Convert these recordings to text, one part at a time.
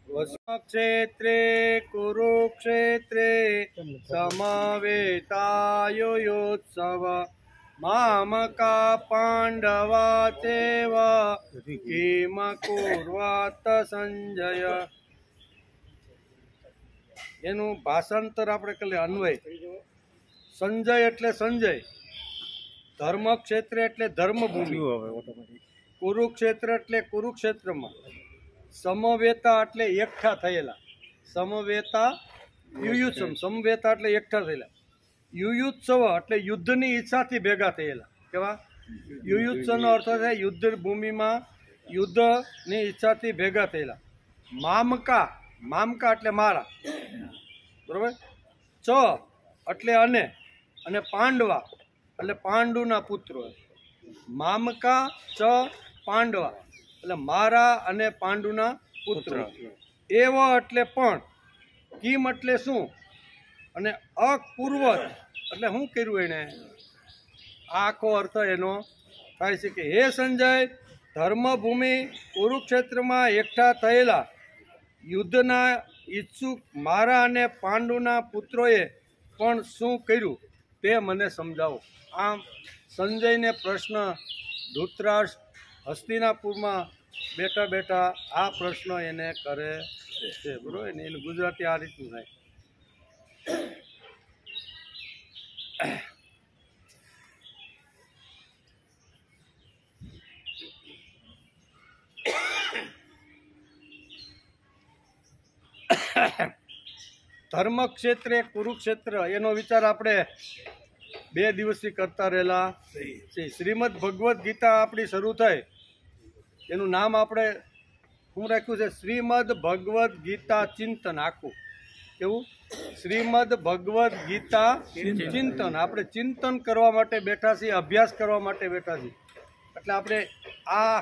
क्षेत्रे कुरुक्षेत्रे समवेतायुयोत्सव मामका पांडवा चैव किम कुर्वात संजय। एनु भाषांतर आपणे करीए अन्वय। संजय एटले संजय, धर्मक्षेत्र एटले धर्मभूमि, कुरुक्षेत्र एटले कुरुक्षेत्र में, समवेता एटले एकठा थयेला, समवेता युयुत्सव, समवेता एटले एकठा थयेला, युयुत्सव एटले युद्धनी ઈચ્છાથી ભેગા થયેલા। કેવા? યુયુત્સવનો અર્થ છે યુદ્ધ ભૂમિમાં યુદ્ધની ઈચ્છાથી ભેગા થયેલા। મામકા, મામકા એટલે મારા, બરોબર। ચ એટલે અને પાંડવા એટલે પાંડુના પુત્રો। મામકા ચ પાંડવા એટલે મારા અને પાંડુના પુત્રો। એવ એટલે પણ, કિમ એટલે શું, અને અકુર્વત એટલે શું કર્યું એને। આખો અર્થ એનો થાય છે કે હે સંજય, ધર્મભૂમિ કુરુક્ષેત્રમાં એકઠા થયેલા યુદ્ધના ઈચ્છુક મારા અને પાંડુના પુત્રોએ પણ શું કર્યું તે મને સમજાવો। આમ સંજયને પ્રશ્ન ધૃતરાષ્ટ્ર હસ્તિનાપુરમાં બેઠા બેઠા આ પ્રશ્ન એને કરે છે, બરોબર ને। એનું ગુજરાતી આ રીતનું થાય। ધર્મક્ષેત્રે કુરુક્ષેત્ર એનો વિચાર આપણે 2 દિવસથી કરતા રહેલા છે। શ્રીમદ ભગવદ્ ગીતા આપણી શરૂ થઈ, એનું નામ આપણે શું રાખ્યું છે? શ્રીમદ ભગવદ્ ગીતા ચિંતન। આખું કેવું? શ્રીમદ ભગવદ્ ગીતા ચિંતન। આપણે ચિંતન કરવા માટે બેઠા છીએ, અભ્યાસ કરવા માટે બેઠા છીએ, એટલે આપણે આ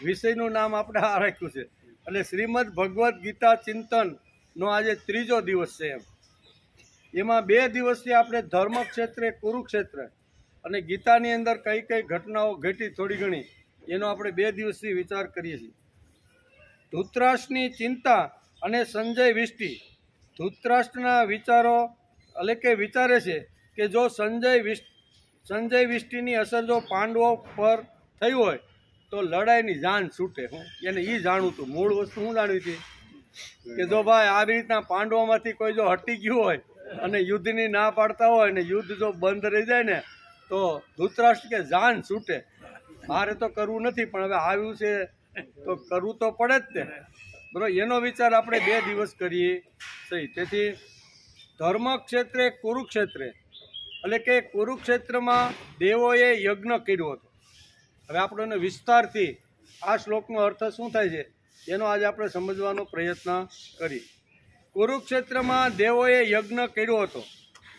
વિષયનું નામ આપણે આ રાખ્યું છે। એટલે શ્રીમદ ભગવદ્ ગીતા ચિંતનનો આજે 3જો દિવસ છે। એમાં 2 દિવસથી આપણે ધર્મક્ષેત્રે કુરુક્ષેત્ર અને ગીતાની અંદર કઈ કઈ ઘટનાઓ ઘટી થોડી ઘણી એનો આપણે 2 દિવસથી વિચાર કરીએ છીએ। ધૃતરાષ્ટ્રની ચિંતા અને સંજય વિષ્ટિ। ધૃતરાષ્ટ્રના વિચારો એટલે કે વિચારે છે કે જો સંજય વિષ્ટિની અસર જો પાંડવો પર થઈ હોય તો લડાઈની જાન છૂટે। હું એને એ જાણવું હતું, મૂળ વસ્તુ હું જાણવી હતી કે જો ભાઈ આવી રીતના પાંડવોમાંથી કોઈ જો હટી ગયું હોય અને યુદ્ધની ના પાડતા હોય અને યુદ્ધ જો બંધ રહી જાય ને તો ધૃતરાષ્ટ્ર કે જાન છૂટે। મારે તો કરવું નથી પણ હવે આવ્યું છે તો કરવું તો પડે જ ને, બરાબર। એનો વિચાર આપણે 2 દિવસ કરીએ સહી। તેથી ધર્મક્ષેત્રે કુરુક્ષેત્રે એટલે કે કુરુક્ષેત્રમાં દેવોએ યજ્ઞ કર્યો હતો। હવે આપણે એને વિસ્તારથી આ શ્લોકનો અર્થ શું થાય છે એનો આજે આપણે સમજવાનો પ્રયત્ન કરીએ। કુરુક્ષેત્રમાં દેવોએ યજ્ઞ કર્યો હતો,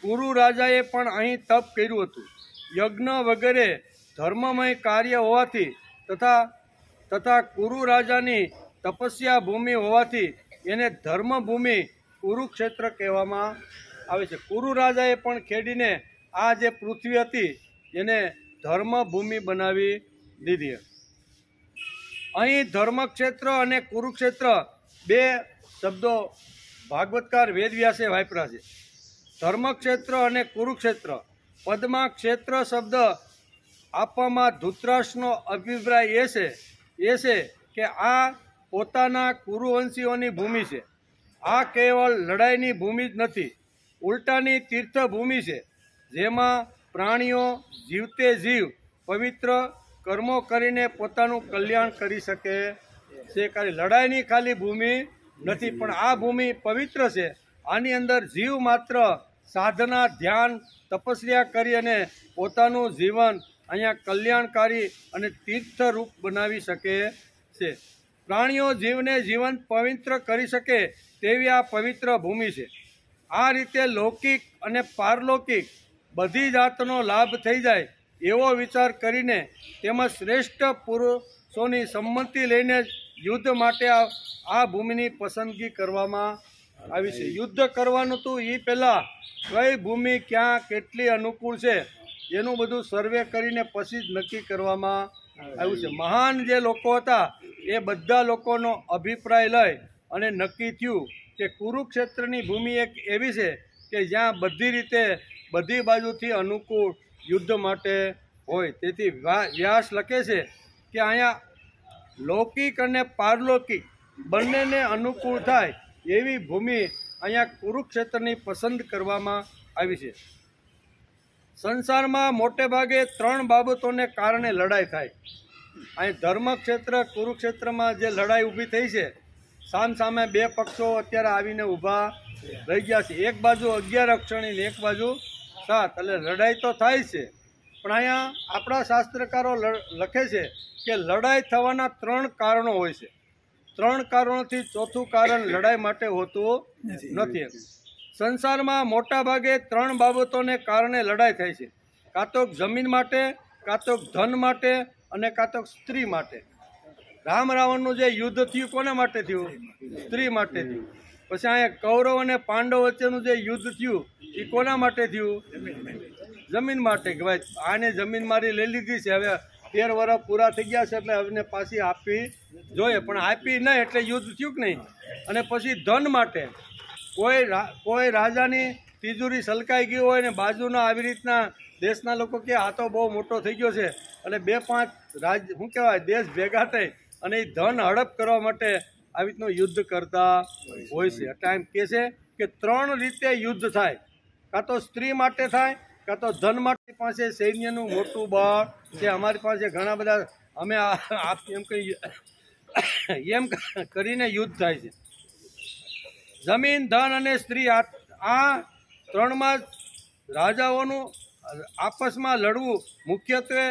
કુરુ રાજાએ પણ અહીં તપ કર્યું હતું। યજ્ઞ વગેરે ધર્મમય કાર્ય હોવાથી તથા કુરુ રાજાની તપસ્યા ભૂમિ હોવાથી એને ધર્મભૂમિ કુરુક્ષેત્ર કહેવામાં આવે છે। કુરુ રાજાએ પણ ખેડીને આ જે પૃથ્વી હતી એને ધર્મભૂમિ બનાવી દીધી। અહીં ધર્મક્ષેત્ર અને કુરુક્ષેત્ર 2 શબ્દો ભાગવતકાર વેદવ્યાસે વાપર્યા છે। ધર્મક્ષેત્ર અને કુરુક્ષેત્ર પદમાં ક્ષેત્ર શબ્દ આપવામાં ધૃતરાષ્ટ્રનો અભિપ્રાય એ છે કે આ પોતાના કુરુવંશીઓની ભૂમિ છે। આ કેવળ લડાઈની ભૂમિ જ નથી, ઉલટાની તીર્થભૂમિ છે જેમાં પ્રાણીઓ જીવતે જીવ પવિત્ર કર્મો કરીને પોતાનું કલ્યાણ કરી શકે છે। ખાલી લડાઈની ખાલી ભૂમિ નથી પણ આ ભૂમિ પવિત્ર છે। આની અંદર જીવ માત્ર સાધના, ધ્યાન, તપસ્યા કરી અને પોતાનું જીવન અહીંયા કલ્યાણકારી અને તીર્થરૂપ બનાવી શકે છે। પ્રાણીઓ જીવને જીવન પવિત્ર કરી શકે તેવી આ પવિત્ર ભૂમિ છે। આ રીતે લૌકિક અને પારલૌકિક બધી જાતનો લાભ થઈ જાય એવો વિચાર કરીને તેમજ શ્રેષ્ઠ પુરુષોની સંમતિ લઈને યુદ્ધ માટે આ ભૂમિની પસંદગી કરવામાં આવી છે। યુદ્ધ કરવાનું હતું એ પહેલાં કઈ ભૂમિ ક્યાં કેટલી અનુકૂળ છે એનું બધું સર્વે કરીને પછી જ નક્કી કરવામાં આવ્યું છે। મહાન જે લોકો હતા એ બધા લોકોનો અભિપ્રાય લઈ અને નક્કી થયું કે કુરુક્ષેત્રની ભૂમિ એક એવી છે કે જ્યાં બધી રીતે બધી બાજુથી અનુકૂળ યુદ્ધ માટે હોય. તેથી વ્યાસ લખે છે કે અહીંયા લૌકિક અને પારલૌકિક બંનેને અનુકૂળ થાય એવી ભૂમિ અહીંયા કુરુક્ષેત્રની પસંદ કરવામાં આવી છે. સંસારમાં મોટે ભાગે 3 બાબતોને કારણે લડાઈ થાય. અહીં ધર્મક્ષેત્ર કુરુક્ષેત્રમાં જે લડાઈ ઊભી થઈ છે, સામસામે 2 પક્ષો અત્યારે આવીને ઊભા રહી ગયા છે. એક બાજુ 11 અક્ષણી ને એક બાજુ 7, એટલે લડાઈ તો થાય છે. પણ અહીંયા આપણા શાસ્ત્રકારો લખે છે કે લડાઈ થવાના 3 કારણો હોય છે. 3 કારણોથી ચોથું કારણ લડાઈ માટે હોતું નથી. સંસારમાં મોટા ભાગે 3 બાબતોને કારણે લડાઈ થાય છે. કાં તો જમીન માટે, કાં તો ધન માટે અને કાં તો સ્ત્રી માટે. રામ રાવણનું જે યુદ્ધ થયું કોના માટે થયું? સ્ત્રી માટે થયું. પછી અહીંયા કૌરવ અને પાંડવ વચ્ચેનું જે યુદ્ધ થયું એ કોના માટે થયું? જમીન માટે. કે ભાઈ આને જમીન મારી લઈ લીધી છે, હવે 13 વર્ષ પૂરા થઈ ગયા છે એટલે હવે પાછી આપવી જોઈએ. પણ આપી નહીં એટલે યુદ્ધ થયું કે નહીં. અને પછી ધન માટે. કોઈ રાજાની તિજોરી સલકાઈ ગઈ હોય ને બાજુના આવી રીતના દેશના લોકો કે આ તો બહુ મોટો થઈ ગયો છે, એટલે 2-5 શું કહેવાય દેશ ભેગા થઈ અને એ ધન હડપ કરવા માટે આવી રીતનું યુદ્ધ કરતા હોય છે. એટલે એમ કહે છે કે 3 રીતે યુદ્ધ થાય. કાં તો સ્ત્રી માટે થાય, કાં તો ધન માટે. પાસે સૈન્યનું મોટું બળ છે, અમારી પાસે ઘણા બધા, અમે એમ કહીએ એમ કરીને યુદ્ધ થાય છે. જમીન, ધન અને સ્ત્રી, આ 3માં રાજાઓનું આપસમાં લડવું મુખ્યત્વે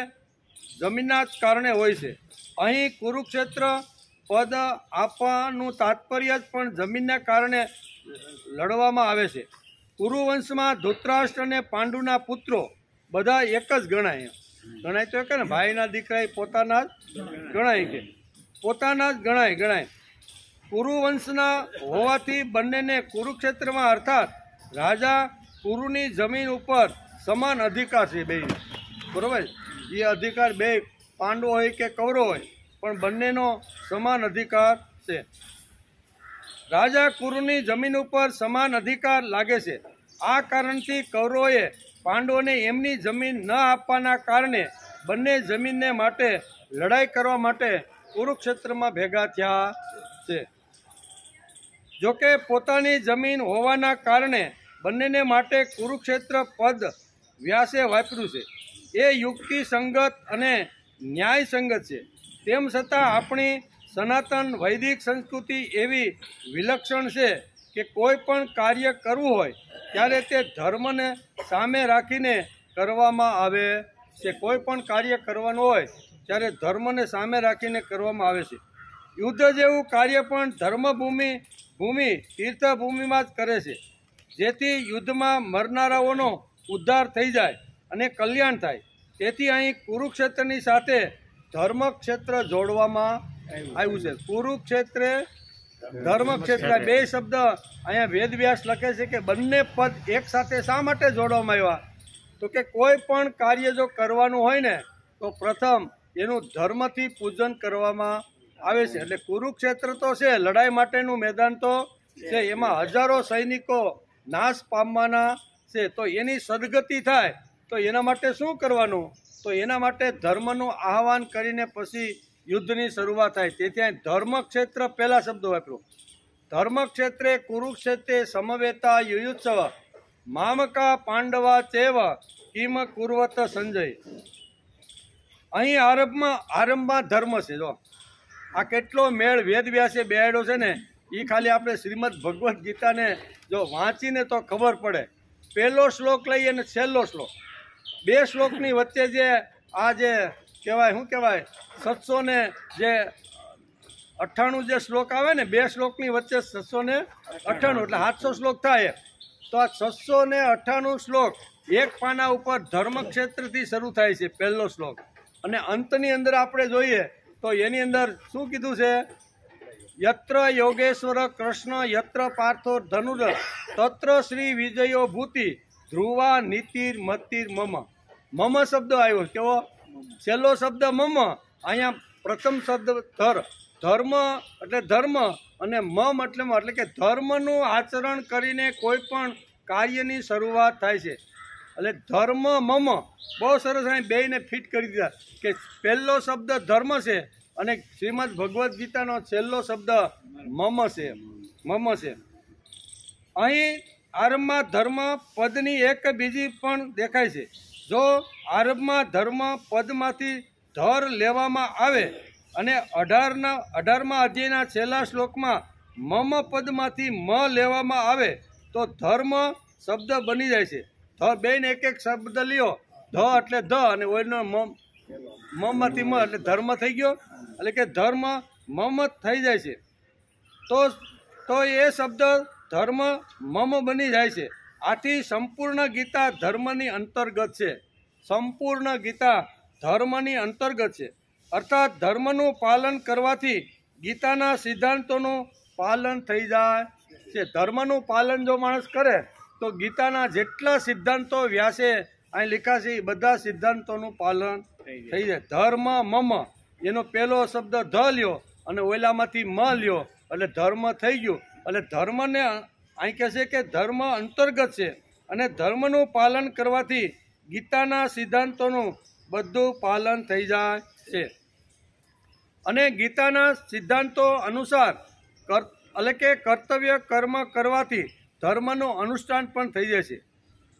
જમીનના જ કારણે હોય છે. અહીં કુરુક્ષેત્ર પદ આપવાનું તાત્પર્ય જ પણ જમીનના કારણે લડવામાં આવે છે. કુરુવંશમાં ધૃતરાષ્ટ્ર અને પાંડુના પુત્રો બધા એક જ ગણાય. ગણાય તો કે ને ભાઈના દીકરા પોતાના જ ગણાય, કે પોતાના જ ગણાય. કુરુવંશના હોવાથી બંનેને કુરુક્ષેત્રમાં અર્થાત રાજા કુરુની જમીન ઉપર સમાન અધિકાર છે. બે બરોબર, એ અધિકાર બે પાંડવ હોય કે કૌરવ હોય પણ બંનેનો સમાન અધિકાર છે. રાજા કુરુની જમીન ઉપર સમાન અધિકાર લાગે છે. આ કારણથી કૌરવોએ પાંડવોને એમની જમીન ન આપવાના કારણે બંને જમીનને માટે લડાઈ કરવા માટે કુરુક્ષેત્રમાં ભેગા થયા છે. જોકે પોતાની જમીન હોવાના કારણે બંનેને માટે કુરુક્ષેત્ર પદ વ્યાસે વાપર્યું છે. એ યુક્તિ સંગત અને ન્યાય સંગત છે. તેમ છતાં આપણી સનાતન વૈદિક સંસ્કૃતિ એવી વિલક્ષણ છે કે કોઈ પણ કાર્ય કરવું હોય ત્યારે તે ધર્મને સામે રાખીને કરવામાં આવે છે. કોઈ પણ કાર્ય કરવાનું હોય ત્યારે ધર્મને સામે રાખીને કરવામાં આવે છે. યુદ્ધ જેવું કાર્ય પણ ધર્મભૂમિ તીર્થભૂમિમાં જ કરે છે, જેથી યુદ્ધમાં મરનારાઓનો ઉદ્ધાર થઈ જાય અને કલ્યાણ થાય. તેથી અહીં કુરુક્ષેત્રની સાથે ધર્મક્ષેત્ર જોડવામાં આવ્યું છે. કુરુક્ષેત્રે ધર્મક્ષેત્ર 2 શબ્દ અહીંયા વેદવ્યાસ લખે છે કે બંને પદ એક સાથે શા માટે જોડવામાં આવ્યા? તો કે કોઈ પણ કાર્ય જો કરવાનું હોય ને તો પ્રથમ એનું ધર્મથી પૂજન કરવામાં આવે છે. એટલે કુરુક્ષેત્ર તો છે, લડાઈ માટેનું મેદાન તો છે, એમાં હજારો સૈનિકો નાશ પામવાના છે. તો એની સદગતિ થાય તો એના માટે શું કરવાનું? તો એના માટે ધર્મનું આહવાન કરીને પછી યુદ્ધની શરૂઆત થાય. તેથી અહીં ધર્મક્ષેત્ર પહેલા શબ્દ વાપરો. ધર્મક્ષેત્રે કુરુક્ષેત્રે સમવેતા યુયુત્સવ મામકા પાંડવા ચેવ કિમ કુર્વત સંજય. અહીં આરંભમાં ધર્મ છે. જો આ કેટલો મેળ વેદવ્યાસે બેહાડ્યો છે ને, એ ખાલી આપણે શ્રીમદ ભગવદ્ ગીતાને જો વાંચીને તો ખબર પડે. પહેલો શ્લોક લઈએ અને છેલ્લો શ્લોક, 2 શ્લોકની વચ્ચે જે આ જે કહેવાય શું કહેવાય 798 જે શ્લોક આવે ને, 2 શ્લોકની વચ્ચે 798 એટલે 700 શ્લોક થાય. તો આ 698 શ્લોક એક પાના ઉપર ધર્મક્ષેત્રથી શરૂ થાય છે, પહેલો શ્લોક. અને અંતની અંદર આપણે જોઈએ તો એની અંદર શું કીધું છે? યત્ર યોગેશ્વર કૃષ્ણ યત્ર પાર્થો ધનુર તત્ર શ્રી વિજયો ભૂતિ ધ્રુવા નીતિર મતિર મમ. મમ શબ્દ આવ્યો. કેવો? છેલ્લો શબ્દ મમ. અહીંયા પ્રથમ શબ્દ ધર. ધર્મ એટલે ધર્મ અને મમ એટલે કે ધર્મનું આચરણ કરીને કોઈ પણ કાર્યની શરૂઆત થાય છે. એટલે ધર્મ મમ બહુ સરસ અહીં બેયને ફિટ કરી દીધા કે પહેલો શબ્દ ધર્મ છે અને શ્રીમદ ભગવદ્ ગીતાનો છેલ્લો શબ્દ મમ છે. અહીં આરંભમાં ધર્મ પદની એક બીજી પણ દેખાય છે. જો આરંભમાં ધર્મ પદમાંથી ધર લેવામાં આવે અને 18મા અધ્યાયના છેલ્લા શ્લોકમાં મમ પદમાંથી મ લેવામાં આવે તો ધર્મ શબ્દ બની જાય છે. બેન એક શબ્દ લ્યો, ધ એટલે ધ અને ઓયનો મમાંથી મ એટલે ધર્મ થઈ ગયો. એટલે કે ધર્મ મમ થઈ જાય છે. તો એ શબ્દ ધર્મ મમ બની જાય છે. આથી સંપૂર્ણ ગીતા ધર્મની અંતર્ગત છે. સંપૂર્ણ ગીતા ધર્મની અંતર્ગત છે. અર્થાત ધર્મનું પાલન કરવાથી ગીતાના સિદ્ધાંતોનું પાલન થઈ જાય છે. ધર્મનું પાલન જો માણસ કરે તો ગીતાના જેટલા સિદ્ધાંતો વ્યાસે અહીં લખ્યા છે એ બધા સિદ્ધાંતોનું પાલન થઈ જાય. ધર્મ મમ એનો પહેલો શબ્દ ધ લ્યો અને ઓલામાંથી મ લ્યો એટલે ધર્મ થઈ ગયું. એટલે ધર્મને અહીં કહે છે કે ધર્મ અંતર્ગત છે અને ધર્મનું પાલન કરવાથી ગીતાના સિદ્ધાંતોનું બધું પાલન થઈ જાય છે. અને ગીતાના સિદ્ધાંતો અનુસાર એટલે કે કર્તવ્ય કર્મ કરવાથી ધર્મનું અનુષ્ઠાન પણ થઈ જાય છે.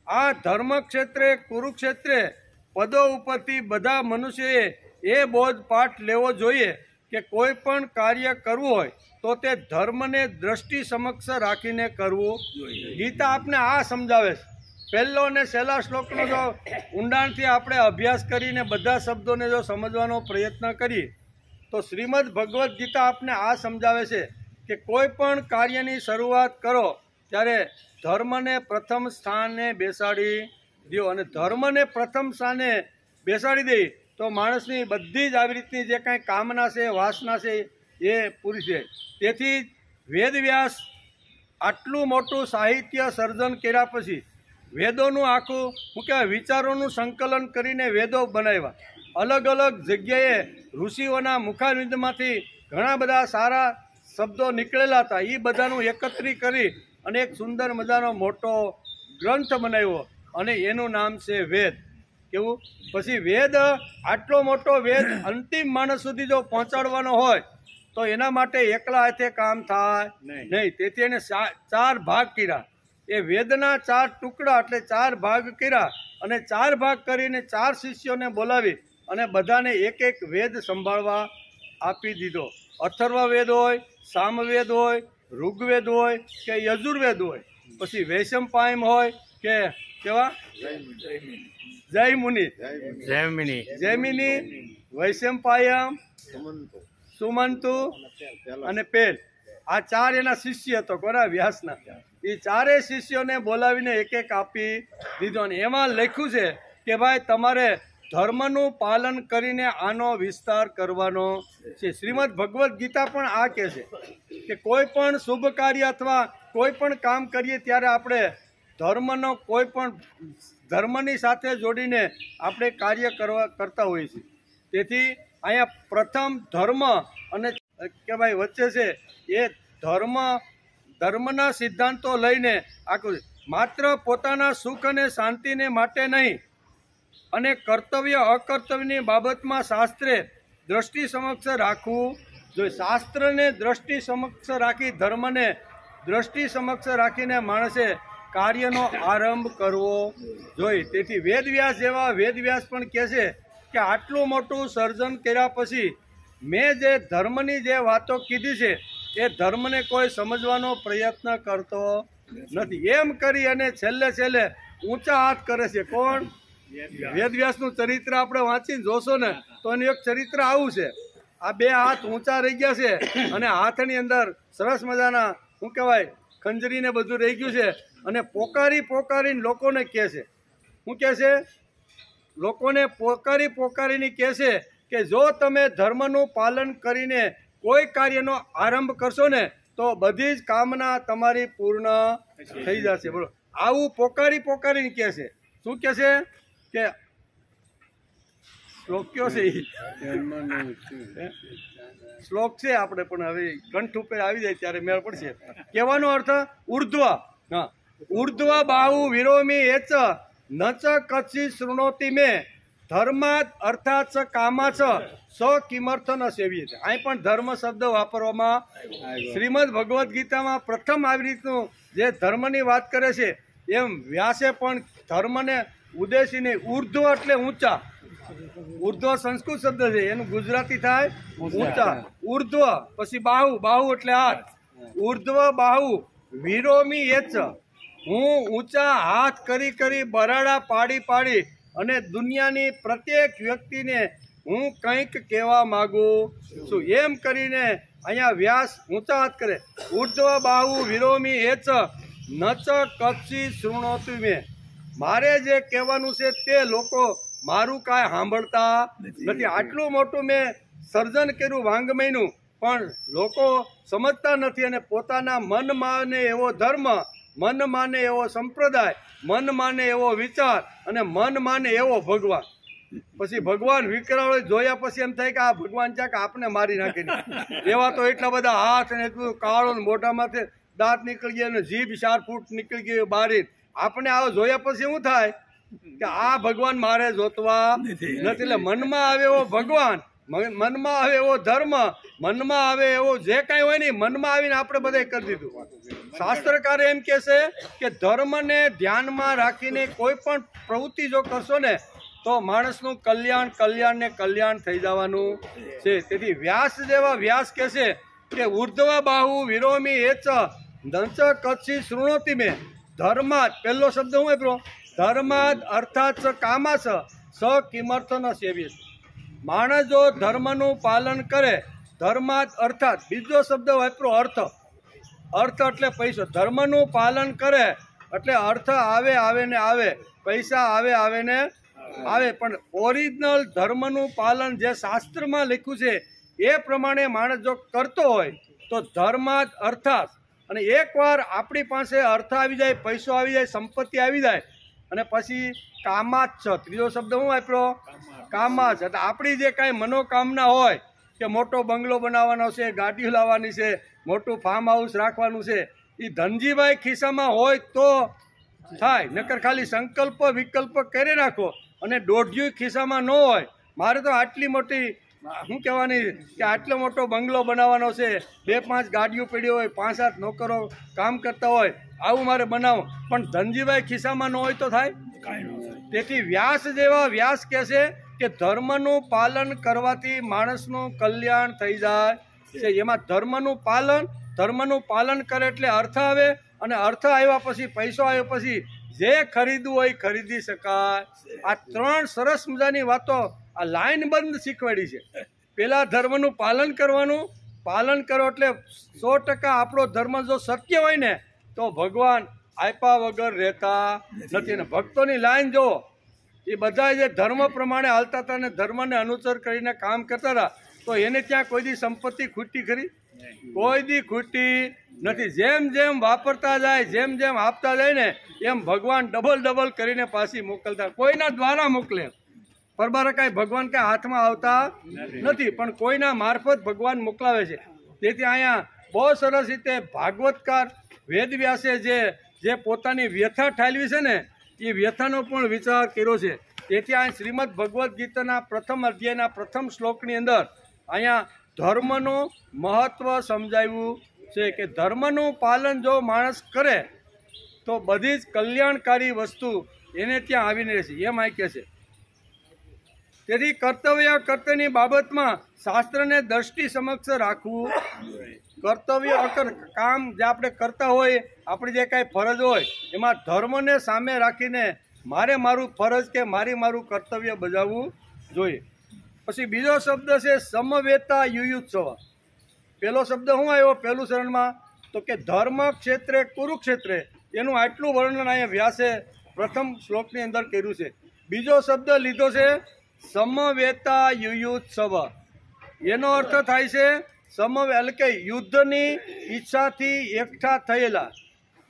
આ ધર્મ ક્ષેત્રે કુરુક્ષેત્રે પદો ઉપરથી બધા મનુષ્યોએ એ બોધપાઠ લેવો જોઈએ કે કોઈ પણ કાર્ય કરવું હોય તો તે ધર્મને દ્રષ્ટિ સમક્ષ રાખીને કરવું જોઈએ. ગીતા આપને આ સમજાવે છે. પહેલો અને છેલ્લા શ્લોકનો જો ઊંડાણથી આપણે અભ્યાસ કરીને બધા શબ્દોને જો સમજવાનો પ્રયત્ન કરીએ તો શ્રીમદ ભગવદ્ ગીતા આપને આ સમજાવે છે કે કોઈ પણ કાર્યની શરૂઆત કરો ત્યારે ધર્મને પ્રથમ સ્થાને બેસાડી દો. અને ધર્મને પ્રથમ સ્થાને બેસાડી દે તો માણસની બધી જ આવી રીતની જે કાંઈ કામના છે, વાસના છે એ પૂરી છે. તેથી વેદવ્યાસ આટલું મોટું સાહિત્ય સર્જન કર્યા પછી વેદોનું આખું શું કહેવાય વિચારોનું સંકલન કરીને વેદો બનાવ્યા. અલગ અલગ જગ્યાએ ઋષિઓના મુખારવિંદમાંથી ઘણા બધા સારા શબ્દો નીકળેલા હતા. એ બધાનું એકત્રિત કરી અને એક સુંદર મજાનો મોટો ગ્રંથ બનાવ્યો અને એનું નામ છે વેદ. કેવું? પછી વેદ આટલો મોટો વેદ અંતિમ માણસ સુધી જો પહોંચાડવાનો હોય તો એના માટે એકલા હાથે કામ થાય નહીં. તેથી એને 4 ભાગ કર્યા. એ વેદના 4 ટુકડા એટલે 4 ભાગ કર્યા અને 4 ભાગ કરીને 4 શિષ્યોને બોલાવી અને બધાને એક એક વેદ સંભાળવા આપી દીધો. અથર્વવેદ હોય, સામવેદ હોય, ઋગ્વેદ હોય કે યજુર્વેદ હોય, પછી વૈશંપાયન હોય કે કેવા જૈમિની, વૈશંપાયન, સુમંતુ અને પેલ. આ 4 એના શિષ્ય હતો કોના? વ્યાસના. એ 4 શિષ્યોને બોલાવીને એક એક આપી દીધો. અને એમાં લખ્યું છે કે ભાઈ તમારે ધર્મનું પાલન કરીને આનો વિસ્તાર કરવાનો છે. શ્રીમદ ભગવદ્ ગીતા પણ આ કહે છે કે કોઈ પણ શુભ કાર્ય અથવા કોઈ પણ કામ કરીએ ત્યારે આપણે ધર્મની સાથે જોડીને આપણે કાર્ય કરતા હોઈએ છીએ. તેથી અહીંયા પ્રથમ ધર્મ અને કે ભાઈ વચ્ચે છે એ ધર્મના સિદ્ધાંતો લઈને આખું માત્ર પોતાના સુખ અને શાંતિને માટે નહીં અને કર્તવ્ય અકર્તવ્યની બાબતમાં શાસ્ત્રે દ્રષ્ટિ સમક્ષ રાખવું જોઈએ. શાસ્ત્રને દ્રષ્ટિ સમક્ષ રાખી ધર્મને દ્રષ્ટિ સમક્ષ રાખીને માણસે કાર્યનો આરંભ કરવો જોઈએ. તેથી વેદવ્યાસ પણ કહે છે કે આટલું મોટું સર્જન કર્યા પછી મેં જે ધર્મની જે વાતો કીધી છે એ ધર્મને કોઈ સમજવાનો પ્રયત્ન કરતો નથી. એમ કરી અને છેલ્લે ઊંચા હાથ કરે છે. કોણ? વેદવ્યાસનું ચરિત્ર આપણે વાંચીને જોશો ને તો એનું એક ચરિત્ર આવું છે. આ 2 હાથ ઊંચા રહી ગયા છે અને હાથની અંદર સરસ મજાના શું કહેવાય ખંજરીને બધું રહી ગયું છે અને પોકારીને લોકોને કહે છે. શું કહે છે? લોકોને પોકારીને કહે છે કે જો તમે ધર્મનું પાલન કરીને કોઈ કાર્યનો આરંભ કરશો ને તો બધી જ કામના તમારી પૂર્ણ થઈ જશે. બોલો, આવું પોકારીને કહે છે. શું કહે છે કે શ્લોક કયો છે? શ્લોક છે આપણે, પણ હવે કંઠ ઉપર આવી જાય ત્યારે મેળ પડશે. કહેવાનો અર્થ ઉર્ધ્વ, હા, ઉર્ધ્વ બાહુ વિરોમી એચ નચ કચ્છી શૃણોતિ મે ધર્માત અર્થાત સ કામાચ સ કિમર્થ ન સેવીએ છે. અહીં પણ ધર્મ શબ્દ વાપરવામાં શ્રીમદ ભગવદ્ ગીતામાં પ્રથમ આવી રીતનું જે ધર્મની વાત કરે છે, એમ વ્યાસે પણ ધર્મને ઉદ્દેશીને ઉર્ધ્વ એટલે ઊંચા, ઉર્ધ્વ સંસ્કૃત શબ્દ છે, એનું ગુજરાતી થાય ઊંચા, ઉર્ધ્વ પછી બાહુ, બાહુ એટલે હાથ, ઉર્ધ્વ બાહુ વિરોમી એચ, હું ઊંચા હાથ કરી કરી બરાડા પાડી પાડી અને દુનિયાની પ્રત્યેક વ્યક્તિને હું કંઈક કહેવા માંગુ છું, એમ કરીને અહીંયા વ્યાસ ઊંચા હાથ કરે. ઉર્ધ્વ બાહુ વિરોમી એચ નચ કચ્છી શૃણોતુ મે, મારે જે કહેવાનું છે તે લોકો મારું કાંઈ સાંભળતા નથી. આટલું મોટું મેં સર્જન કર્યું વાંગમયનું, પણ લોકો સમજતા નથી અને પોતાના મન માને એવો ધર્મ, મન માને એવો સંપ્રદાય, મન માને એવો વિચાર અને મન માને એવો ભગવાન. પછી ભગવાન વિકરાળો જોયા પછી એમ થાય કે આ ભગવાન ચાક આપને મારી નાખી. એવા તો એટલા બધા હાથ અને એટલું કાળો મોઢામાંથી દાંત નીકળી ગયા અને જીભ 4 ફૂટ નીકળી ગઈ બારી. આપણે આવો જોયા પછી શું થાય કે આ ભગવાન મારે જોતવા નથી. એટલે મનમાં આવે એવો ભગવાન, મનમાં આવે એવો ધર્મ, મનમાં આવે એવો જે કાંઈ હોય ને મનમાં આવીને આપણે બધા કરી દીધું. શાસ્ત્રકારે એમ કહે છે કે ધર્મને ધ્યાનમાં રાખીને કોઈ પણ પ્રવૃત્તિ જો કરશો ને તો માણસનું કલ્યાણ, કલ્યાણ ને કલ્યાણ થઈ જવાનું છે. તેથી વ્યાસ જેવા વ્યાસ કહે છે કે ઉર્ધ્વ બાહુ વિરોમી એચ દંચ કચ્છી શૃણોતિ મે ધર્માત, પહેલો શબ્દ હું વાપરો, ધર્માદ અર્થાત કામાસ સ કિમર્થ ન સેવ્ય. માણસ જો ધર્મનું પાલન કરે, ધર્માદ અર્થાત, બીજો શબ્દ વાપરો અર્થ, અર્થ એટલે પૈસો. ધર્મનું પાલન કરે એટલે અર્થ આવે, આવે ને આવે, પૈસા આવે, આવે ને આવે. પણ ઓરિજિનલ ધર્મનું પાલન જે શાસ્ત્રમાં લખ્યું છે એ પ્રમાણે માણસ જો કરતો હોય તો ધર્માદ અર્થાત, અને એકવાર આપણી પાસે અર્થ આવી જાય, પૈસો આવી જાય, સંપત્તિ આવી જાય અને પછી કામાચ છે, ત્રીજો શબ્દ હું વાપરો, કામાચ. એટલે આપણી જે કાંઈ મનોકામના હોય કે મોટો બંગલો બનાવવાનો છે, ગાડીઓ લાવવાની છે, મોટું ફાર્મ હાઉસ રાખવાનું છે, એ ધનજીભાઈ ખિસ્સામાં હોય તો થાય, નકર ખાલી સંકલ્પ વિકલ્પ કરી નાખો અને દોઢિયું ખિસ્સામાં ન હોય, મારે તો આટલી મોટી શું કહેવાની કે આટલો મોટો બંગલો બનાવવાનો છે, 2-5 ગાડીઓ પડી હોય, 5-7 નોકરો કામ કરતા હોય, આવું મારે બનાવો, પણ ધનજીભાઈ ખિસ્સામાં ન હોય તો થાય. તેથી વ્યાસ જેવા વ્યાસ કહે છે કે ધર્મનું પાલન કરવાથી માણસનું કલ્યાણ થઈ જાય છે. એમાં ધર્મનું પાલન કરે એટલે અર્થ આવે, અને અર્થ આવ્યા પછી પૈસો આવ્યો પછી જે ખરીદવું હોય ખરીદી શકાય. આ 3 સરસ મજાની વાતો આ લાઈન બંધ શીખવાડી છે. પેલા ધર્મનું પાલન કરવાનું, પાલન કરો એટલે 100% આપણો ધર્મ જો સત્ય હોય ને તો ભગવાન આપ્યા વગર રહેતા નથી. ને ભક્તોની લાઈન જુઓ, એ બધા જે ધર્મ પ્રમાણે હાલતા હતા ને ધર્મને અનુસર કરીને કામ કરતા હતા, તો એને ત્યાં કોઈ દી સંપત્તિ ખૂટી ખરી? કોઈ દી ખૂટી નથી. જેમ જેમ વાપરતા જાય, જેમ જેમ આપતા જાય ને એમ ભગવાન ડબલ કરીને પાછી મોકલતા. કોઈના દ્વારા મોકલે, પરબારા કાંઈ ભગવાન કાંઈ હાથમાં આવતા નથી, પણ કોઈના મારફત ભગવાન મોકલાવે છે. તેથી અહીંયા બહુ સરસ રીતે ભાગવતકાર વેદવ્યાસે જે પોતાની વ્યથા ઠાલવી છે ને એ વ્યથાનો પણ વિચાર કર્યો છે. તેથી અહીં શ્રીમદ ભગવદ્ ગીતાના પ્રથમ અધ્યાયના પ્રથમ શ્લોકની અંદર અહીંયા ધર્મનું મહત્વ સમજાવ્યું છે કે ધર્મનું પાલન જો માણસ કરે તો બધી જ કલ્યાણકારી વસ્તુ એને ત્યાં આવીને રહેશે, એમ અહીં કહે છે. તેથી કર્તવ્યની બાબતમાં શાસ્ત્રને દ્રષ્ટિ સમક્ષ રાખવું. કર્તવ્ય કામ જે આપણે કરતા હોય, આપણી જે કાંઈ ફરજ હોય એમાં ધર્મને સામે રાખીને મારે મારું ફરજ કે મારું કર્તવ્ય બજાવવું જોઈએ. પછી બીજો શબ્દ છે સમવેતા યુયુત્સવ. પહેલો શબ્દ શું આવ્યો પહેલું શરણમાં? તો કે ધર્મ ક્ષેત્રે કુરુક્ષેત્રે, એનું આટલું વર્ણન અહીંયા વ્યાસે પ્રથમ શ્લોકની અંદર કર્યું છે. બીજો શબ્દ લીધો છે સમવેતા યુયુત્સવ. એનો અર્થ થાય છે એટલે કે યુદ્ધની ઈચ્છાથી એકઠા થયેલા,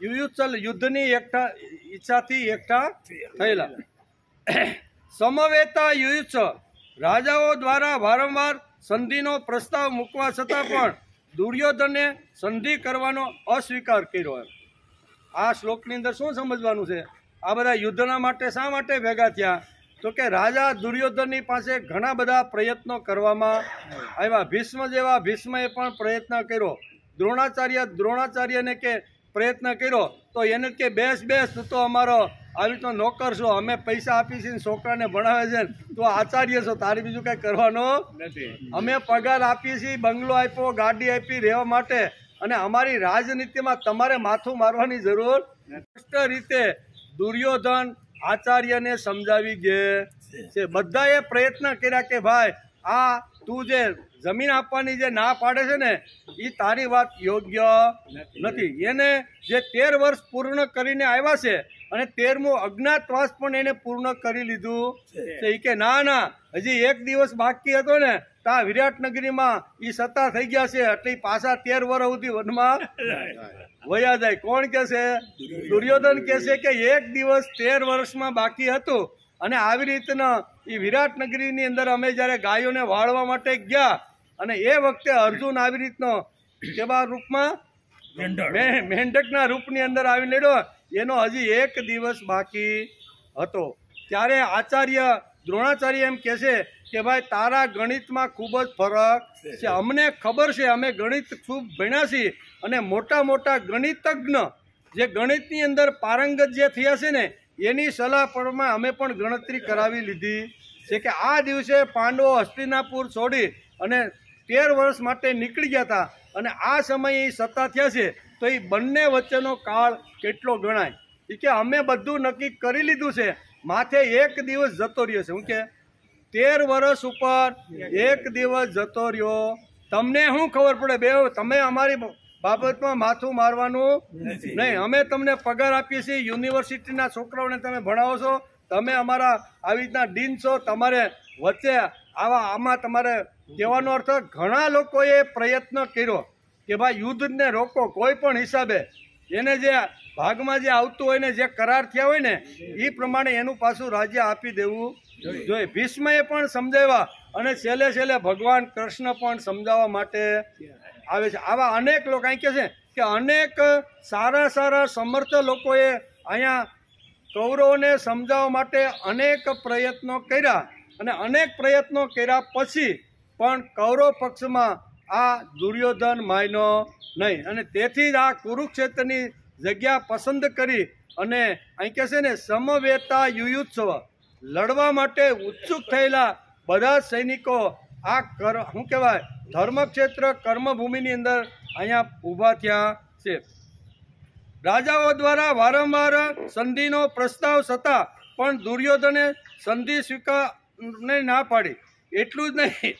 યુયુત્સવ યુદ્ધની ઈચ્છાથી એકઠા થયેલા. સમવેતા યુયુત્સવ રાજાઓ દ્વારા વારંવાર સંધિનો પ્રસ્તાવ મૂકવા છતાં પણ દુર્યોધને સંધિ કરવાનો અસ્વીકાર કર્યો. આ શ્લોકની અંદર શું સમજવાનું છે? આ બધા યુદ્ધના માટે શા માટે ભેગા થયા? તો કે રાજા દુર્યોધનની પાસે ઘણા બધા પ્રયત્નો કરવામાં આવ્યા. ભીષ્મએ પણ પ્રયત્ન કર્યો. દ્રોણાચાર્યને કે પ્રયત્ન કર્યો તો એને કે બેસ તું તો અમારો આવી રીતનો નોકર છો, અમે પૈસા આપીશું છોકરાને ભણાવે છે, તો આચાર્ય છો, તારે બીજું કંઈ કરવાનું નથી. અમે પગાર આપીએ છીએ, બંગલો આપ્યો, ગાડી આપી રહેવા માટે, અને અમારી રાજનીતિમાં તમારે માથું મારવાની જરૂર. સ્પષ્ટ રીતે દુર્યોધન આચાર્યને સમજાવી ગયા છે. બધાએ પ્રયત્ન કર્યા કે ભાઈ આ તું જે જમીન આપવાની જે ના પાડે છે ને એ તારી વાત યોગ્ય નથી. એને જે 13 વર્ષ પૂર્ણ કરીને આવ્યા છે અને 13મો અજ્ઞાતવાસ પણ એને પૂર્ણ કરી લીધું છે. એ કે ના હજી 1 દિવસ બાકી હતો ને ત્યાં વિરાટનગરીમાં એ સત્તા થઈ ગયા છે એટલે પાછા 13 વર્ષ સુધી વનમાં વયા જાય. કોણ કે છે? દુર્યોધન કે છે કે 1 દિવસ 13 વર્ષમાં બાકી હતું અને આવી રીતના એ વિરાટનગરીની અંદર અમે જ્યારે ગાયોને વાળવા માટે ગયા અને એ વખતે અર્જુન આવી રીતનો કેવા રૂપમાં મેંઢકના રૂપની અંદર આવી લડ્યો, એનો હજી 1 દિવસ બાકી હતો. ત્યારે દ્રોણાચાર્ય એમ કહે છે કે ભાઈ તારા ગણિતમાં ખૂબ જ ફરક છે. અમને ખબર છે, અમે ગણિત ખૂબ ભણ્યા છીએ અને મોટા ગણિતજ્ઞ જે ગણિતની અંદર પારંગત જે થયા છે ને એની સલાહ પ્રમાણે અમે પણ ગણતરી કરાવી લીધી છે કે આ દિવસે પાંડવો હસ્તિનાપુર છોડી અને 13 વર્ષ માટે નીકળી ગયા હતા અને આ સમયે સત્તા થયા છે તો એ બંને વચ્ચેનો કાળ કેટલો ગણાય. એ કે અમે બધું નક્કી કરી લીધું છે, માથે 1 દિવસ જતો રહ્યો છે. હું કે 13 વર્ષ ઉપર 1 દિવસ જતો રહ્યો, તમને શું ખબર પડે? બે તમે અમારી બાબતમાં માથું મારવાનું નહીં. અમે તમને પગાર આપીએ છીએ, યુનિવર્સિટીના છોકરાઓને તમે ભણાવો છો, તમે અમારા આવી રીતના ડીન છો, તમારે વચ્ચે આમાં તમારે કહેવાનો અર્થ ઘણા લોકોએ પ્રયત્ન કર્યો કે ભાઈ યુદ્ધને રોકો કોઈ પણ હિસાબે. એને જે ભાગમાં જે આવતું હોય ને જે કરાર થયા હોય ને એ પ્રમાણે એનું પાછું રાજ્ય આપી દેવું જોઈએ. ભીષ્મએ પણ સમજાવ્યા અને છેલ્લે ભગવાન કૃષ્ણ પણ સમજાવવા માટે આવે છે. આવા અનેક લોકો અહીં કહે છે કે અનેક સારા સમર્થ લોકોએ અહીંયા કૌરવોને સમજાવવા માટે અનેક પ્રયત્નો કર્યા અને અનેક પ્રયત્નો કર્યા પછી પણ કૌરવ પક્ષમાં આ દુર્યોધન માન્યો નહીં અને તેથી જ આ કુરુક્ષેત્રની જગ્યા પસંદ કરી અને અહીં કહે છે ને સમવેતા યુયુત્સવ લડવા માટે ઉત્સુક થયેલા બધા સૈનિકો આ શું કહેવાય ધર્મક્ષેત્ર કર્મભૂમિની અંદર અહીંયા ઊભા થયા છે. રાજાઓ દ્વારા વારંવાર સંધિનો પ્રસ્તાવ છતાં પણ દુર્યોધને સંધિ સ્વીકારને ના પાડી. એટલું જ નહીં,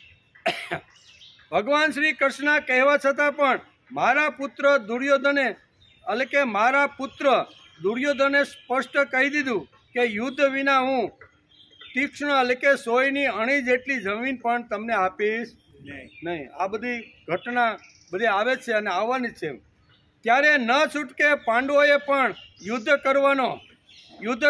ભગવાન શ્રી કૃષ્ણ કહેવા છતાં પણ મારા પુત્ર દુર્યોધને સ્પષ્ટ કહી દીધું કે યુદ્ધ વિના હું તીક્ષ્ણ એટલે કે સોયની અણી જેટલી જમીન પણ તમને આપીશ નહીં. આ બધી ઘટના બધી આવે છે અને આવવાની જ છે. ત્યારે ન છૂટકે પાંડવોએ પણ યુદ્ધ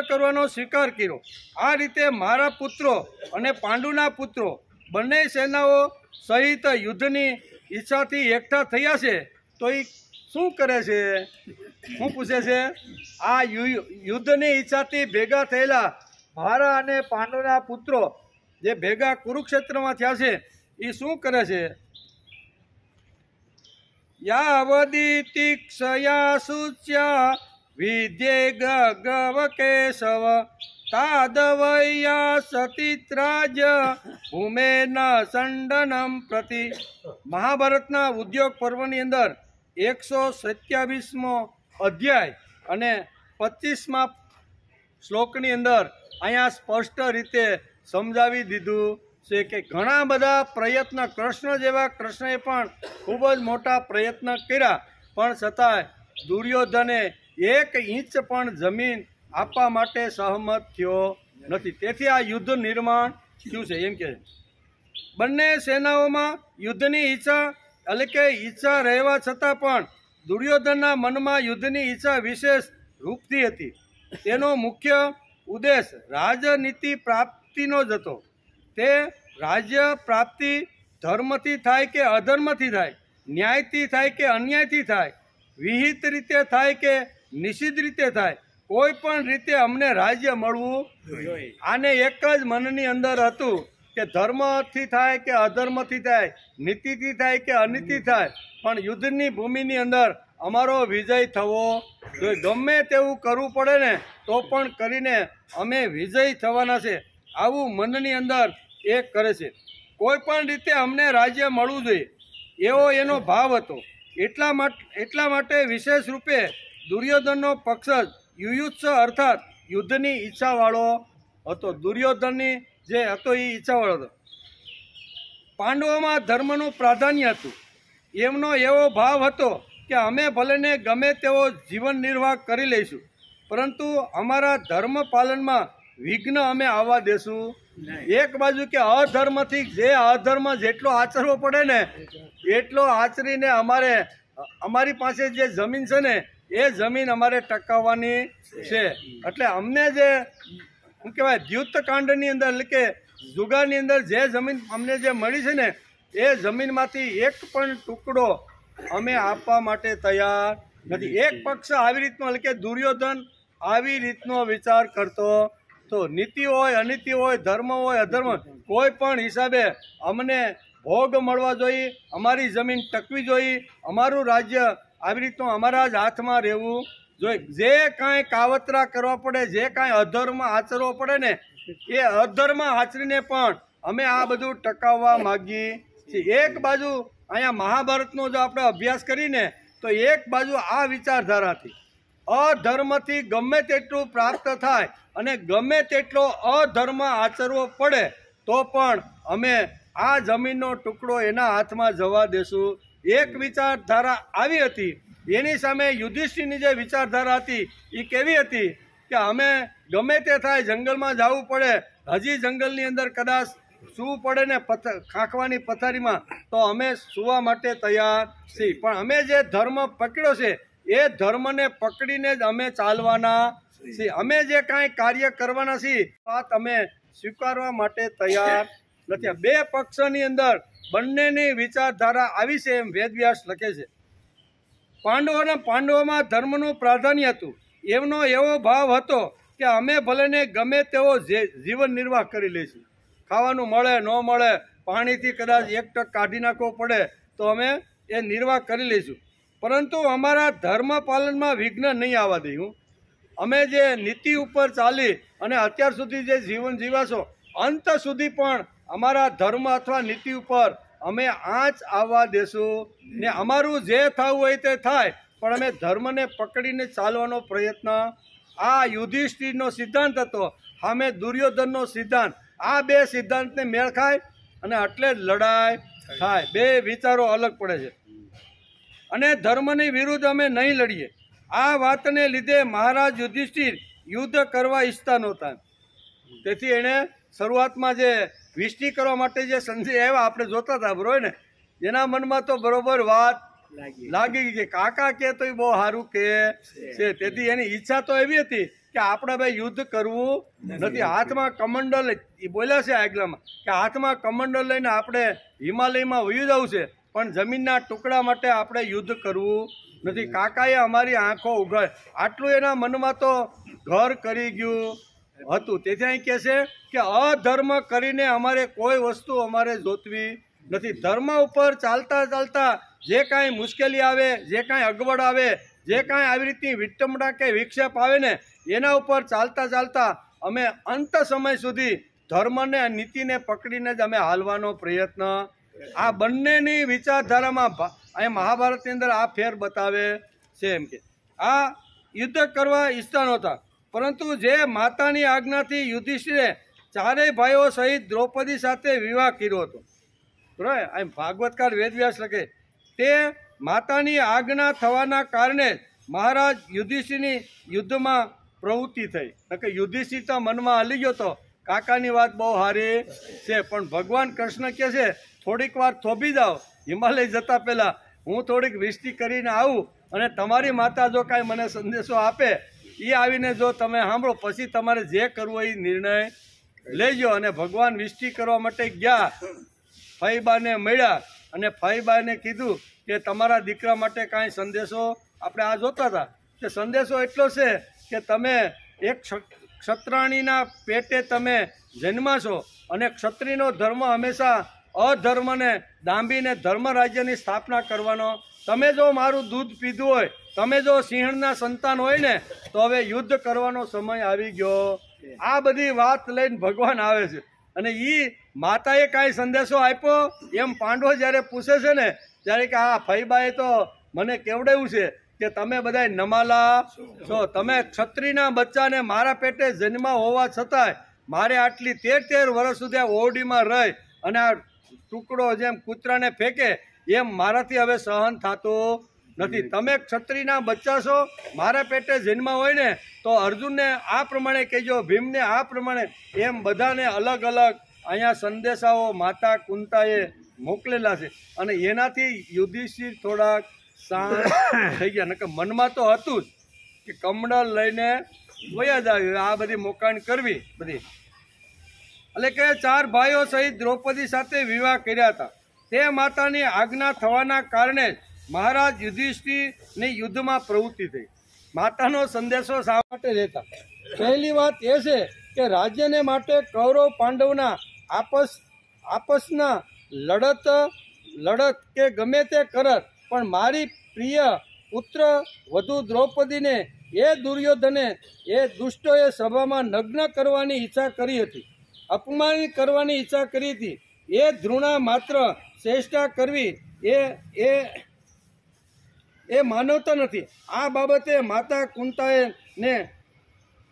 કરવાનો સ્વીકાર કર્યો. આ રીતે મારા પુત્રો અને પાંડુના પુત્રો બંને સેનાઓ સહિત યુદ્ધની ઈચ્છાથી એકઠા થયા છે. તો એ શું કરે છે? શું પૂછે છે? આ યુદ્ધની ઈચ્છાથી ભેગા થયેલા મારા અને પાંડવના પુત્રો જે ભેગા કુરુક્ષેત્રમાં થયા છે એ શું કરે છે? યાવદીતિક્ષયા શુચ્યા વિદ્યે ગગવ કેશવ તાદવયા સતીત્રાજ ભૂમેન સંડનમ પ્રતિ. મહાભારતના ઉદ્યોગ પર્વની અંદર 127મો અધ્યાય અને 25મા શ્લોકની અંદર અહીંયા સ્પષ્ટ રીતે સમજાવી દીધું છે કે ઘણા બધા પ્રયત્ન કૃષ્ણએ પણ ખૂબ જ મોટા પ્રયત્ન કર્યા પણ છતાંય દુર્યોધને 1 ઇંચ પણ જમીન આપવા માટે સહમત થયો નથી. તેથી આ યુદ્ધ નિર્માણ થયું છે. એમ કે બંને સેનાઓમાં યુદ્ધની ઈચ્છા રહેવા છતાં પણ દુર્યોધનના મનમાં યુદ્ધની ઈચ્છા વિશેષ રૂપથી હતી. તેનો મુખ્ય ઉદ્દેશ રાજનીતિ પ્રાપ્તિનો જ હતો. તે રાજ્ય પ્રાપ્તિ ધર્મથી થાય કે અધર્મથી થાય, ન્યાયથી થાય કે અન્યાયથી થાય, વિહિત રીતે થાય કે નિષિદ્ધ રીતે થાય, કોઈ પણ રીતે અમને રાજ્ય મળવું જોઈએ. આને એક જ મનની અંદર હતું કે ધર્મથી થાય કે અધર્મથી થાય, નીતિથી થાય કે અનીતિ થાય, પણ યુદ્ધની ભૂમિની અંદર અમારો વિજય થવો જોઈએ. ગમે તેવું કરવું પડે ને તો પણ કરીને અમે વિજય થવાના છે, આવું મનની અંદર એ કરે છે. કોઈ પણ રીતે અમને રાજ્ય મળવું જોઈએ એવો એનો ભાવ હતો. એટલા માટે વિશેષ રૂપે દુર્યોધનનો પક્ષ યુયુત્સ અર્થાત યુદ્ધની ઈચ્છાવાળો હતો. દુર્યોધનની જે હતો એ ઈચ્છાવાળો હતો. પાંડવોમાં ધર્મનું પ્રાધાન્ય હતું. એમનો એવો ભાવ હતો કે અમે ભલેને ગમે તેવો જીવન નિર્વાહ કરી લઈશું, પરંતુ અમારા ધર્મ પાલનમાં વિઘ્ન અમે આવવા દેશું. એક બાજુ કે અધર્મથી જે અધર્મ જેટલો આચરવો પડે ને એટલો આચરીને અમારી પાસે જે જમીન છે ને એ જમીન અમારે ટકાવવાની છે. એટલે અમને જે શું કહેવાય દ્યુતકાંડની અંદર એટલે કે જુગારની અંદર જે જમીન અમને જે મળી છે ને એ જમીનમાંથી એક પણ ટુકડો અમે આપવા માટે તૈયાર નથી. એક પક્ષ આવી રીતનો એટલે કે દુર્યોધન આવી રીતનો વિચાર કરતો તો નીતિ હોય અનીતિ હોય, ધર્મ હોય અધર્મ, કોઈ પણ હિસાબે અમને ભોગ મળવા જોઈએ, અમારી જમીન ટકવી જોઈએ, અમારું રાજ્ય આવી રીતનું અમારા જ હાથમાં રહેવું જોઈએ. જે કાંઈ કાવતરા કરવા પડે, જે કાંઈ અધર્મ આચરવો પડે ને એ અધર્મ આચરીને પણ અમે આ બધું ટકાવવા માગીએ છીએ. એક બાજુ અહીંયા મહાભારતનો જો આપણે અભ્યાસ કરીને તો એક બાજુ આ વિચારધારાથી અધર્મથી ગમે તેટલું પ્રાપ્ત થાય અને ગમે તેટલો અધર્મ આચરવો પડે તો પણ અમે આ જમીનનો ટુકડો એના હાથમાં જવા દેશું. એક વિચારધારા આવી હતી. એની સામે યુધિષ્ઠિરની જે વિચારધારા હતી એ કેવી હતી કે અમે ગમે તે થાય જંગલમાં જવું પડે, હજી જંગલની અંદર કદાચ સૂવું પડે ને ખાખવાની પથારીમાં તો અમે સૂવા માટે તૈયાર છીએ, પણ અમે જે ધર્મ પકડ્યો છે એ ધર્મને પકડીને જ અમે ચાલવાના છીએ. અમે જે કાંઈ કાર્ય કરવાના છીએ વાત અમે સ્વીકારવા માટે તૈયાર નથી. બે પક્ષની અંદર બંનેની વિચારધારા આવી છે એમ વેદવ્યાસ લખે છે. પાંડવોમાં ધર્મનું પ્રાધાન્ય હતું. એમનો એવો ભાવ હતો કે અમે ભલેને ગમે તેવો જીવન નિર્વાહ કરી લઈશું. ખાવાનું મળે ન મળે, પાણીથી કદાચ એક ટક કાઢી નાખવો પડે તો અમે એ નિર્વાહ કરી લઈશું, પરંતુ અમારા ધર્મ પાલનમાં વિઘ્ન નહીં આવવા દઈએ. અમે જે નીતિ ઉપર ચાલી અને અત્યાર સુધી જે જીવન જીવાશો અંત સુધી પણ અમારા ધર્મ અથવા નીતિ ઉપર અમે આંચ આવવા દેશું ને અમારું જે થવું હોય તે થાય, પણ અમે ધર્મને પકડીને ચાલવાનો પ્રયત્ન. આ યુધિષ્ઠિરનો સિદ્ધાંત હતો, સામે દુર્યોધનનો સિદ્ધાંત. આ બે સિદ્ધાંતને મેળ ખાય અને એટલે જ લડાઈ થાય. બે વિચારો અલગ પડે છે અને ધર્મની વિરુદ્ધ અમે નહીં લડીએ. આ વાતને લીધે મહારાજ યુધિષ્ઠિર યુદ્ધ કરવા ઈચ્છતા નહોતા. તેથી એણે શરૂઆતમાં જે વિષ્ટિ કરવા માટે જે સંજય આવ્યા આપણે જોતા હતા બરોબર ને, એના મનમાં તો બરોબર વાત લાગી ગઈ કે કાકા કે તો એ બહુ સારું કે છે. તેથી એની ઈચ્છા તો એવી હતી કે આપણે ભાઈ યુદ્ધ કરવું નથી. હાથમાં કમંડલ એ બોલ્યા છે આગલામાં કે હાથમાં કમંડલ લઈને આપણે હિમાલયમાં વયું જવું છે, પણ જમીનના ટુકડા માટે આપણે યુદ્ધ કરવું નથી. કાકાએ અમારી આંખો ઉઘાડ, આટલું એના મનમાં તો ઘર કરી ગયું હતું. તેથી અહીં કહે છે કે અધર્મ કરીને અમારે કોઈ વસ્તુ અમારે જોતવી નથી. ધર્મ ઉપર ચાલતા ચાલતા જે કાંઈ મુશ્કેલી આવે, જે કાંઈ અગવડ આવે, જે કાંઈ આવી રીતની વિટંબણા કે વિક્ષેપ આવે ને એના ઉપર ચાલતા ચાલતા અમે અંત સમય સુધી ધર્મને નીતિને પકડીને જ અમે હાલવાનો પ્રયત્ન. આ બંનેની વિચારધારામાં અહીં મહાભારતની અંદર આ ફેર બતાવે છે. એમ કે આ યુદ્ધ કરવા ઈચ્છતા નહોતા, પરંતુ જે માતાની આજ્ઞાથી યુધિષ્ઠિરે ચારેય ભાઈઓ સહિત દ્રૌપદી સાથે વિવાહ કર્યો હતો. બરાબર, અહીં ભાગવતકાર વેદવ્યાસ લખે તે માતાની આજ્ઞા થવાના કારણે મહારાજ યુધિષ્ઠિરની યુદ્ધમાં પ્રવૃત્તિ થઈ. કે યુધિષ્ઠિર તો મનમાં હલી ગયો તો કાકાની વાત બહુ સારી છે, પણ ભગવાન કૃષ્ણ કહે છે થોડીક વાર થોભી જાઓ, હિમાલય જતા પહેલાં હું થોડીક વિષ્ટિ કરીને આવું અને તમારી માતા જો કાંઈ મને સંદેશો આપે એ આવીને જો તમે સાંભળો પછી તમારે જે કરવો એ નિર્ણય લેજો. અને ભગવાન વિષ્ટિ કરવા માટે ગયા. ફઈબાને મળ્યા અને ફઈબાને કીધું કે તમારા દીકરા માટે કાંઈ સંદેશો આપણે આ જોતા હતા કે સંદેશો એટલો છે કે તમે એક ક્ષત્રાણીના પેટે તમે જન્મા છો અને ક્ષત્રિયનો ધર્મ હંમેશા અધર્મને દાંભીને ધર્મ રાજ્યની સ્થાપના કરવાનો. તમે જો મારું દૂધ પીધું હોય, તમે જો સિંહણના સંતાન હોય ને, તો હવે યુદ્ધ કરવાનો સમય આવી ગયો. આ બધી વાત લઈને ભગવાન આવે છે અને એ માતાએ કાંઈ સંદેશો આપ્યો એમ પાંડવો જ્યારે પૂછે છે ને ત્યારે કે આ ફઈબાએ તો મને કેવડાવ્યું છે કે તમે બધા નમાલા છો, તમે ક્ષત્રિયના બચ્ચાને મારા પેટે જન્મ હોવા છતાંય મારે આટલી 13 વર્ષ સુધી આ ઓરડીમાં રહી અને આ ટુકડો જેમ કૂતરાને ફેંકે એમ મારાથી હવે સહન થતું નથી. તમે ક્ષત્રિયના બચ્ચા છો, મારા પેટે જન્મ હોય ને તો અર્જુનને આ પ્રમાણે કહેજો, ભીમને આ પ્રમાણે, એમ બધાને અલગ અલગ અહીંયા સંદેશાઓ માતા કુંતાએ મોકલેલા છે અને એનાથી યુધિષ્ઠિર થોડાક શાંત થઈ ગયા. નકર મનમાં તો હતું જ કે કમંડલ લઈને વયા જ આવ્યું, આ બધી મોકાણ કરવી બધી. એટલે કે 4 ભાઈઓ સહિત દ્રૌપદી સાથે વિવાહ કર્યા હતા. તે માતાની આજ્ઞા થવાના કારણે મહારાજ યુધિષ્ઠિરની યુદ્ધમાં પ્રવૃત્તિ થઈ. માતાનો સંદેશો શા માટે રહેતા? પહેલી વાત એ છે કે રાજ્યને માટે કૌરવ પાંડવના આપસના લડત કે ગમે તે કરત, પણ મારી પ્રિય પુત્ર વધુ દ્રૌપદીને એ દુર્યોધને એ દુષ્ટોએ સભામાં નગ્ન કરવાની ઈચ્છા કરી હતી, અપમાનિત કરવાની ઈચ્છા કરી હતી. એ ધૃણા માત્ર ચેષ્ટા કરવી એ માનવતા નથી. આ બાબતે માતા કુંતાએ ને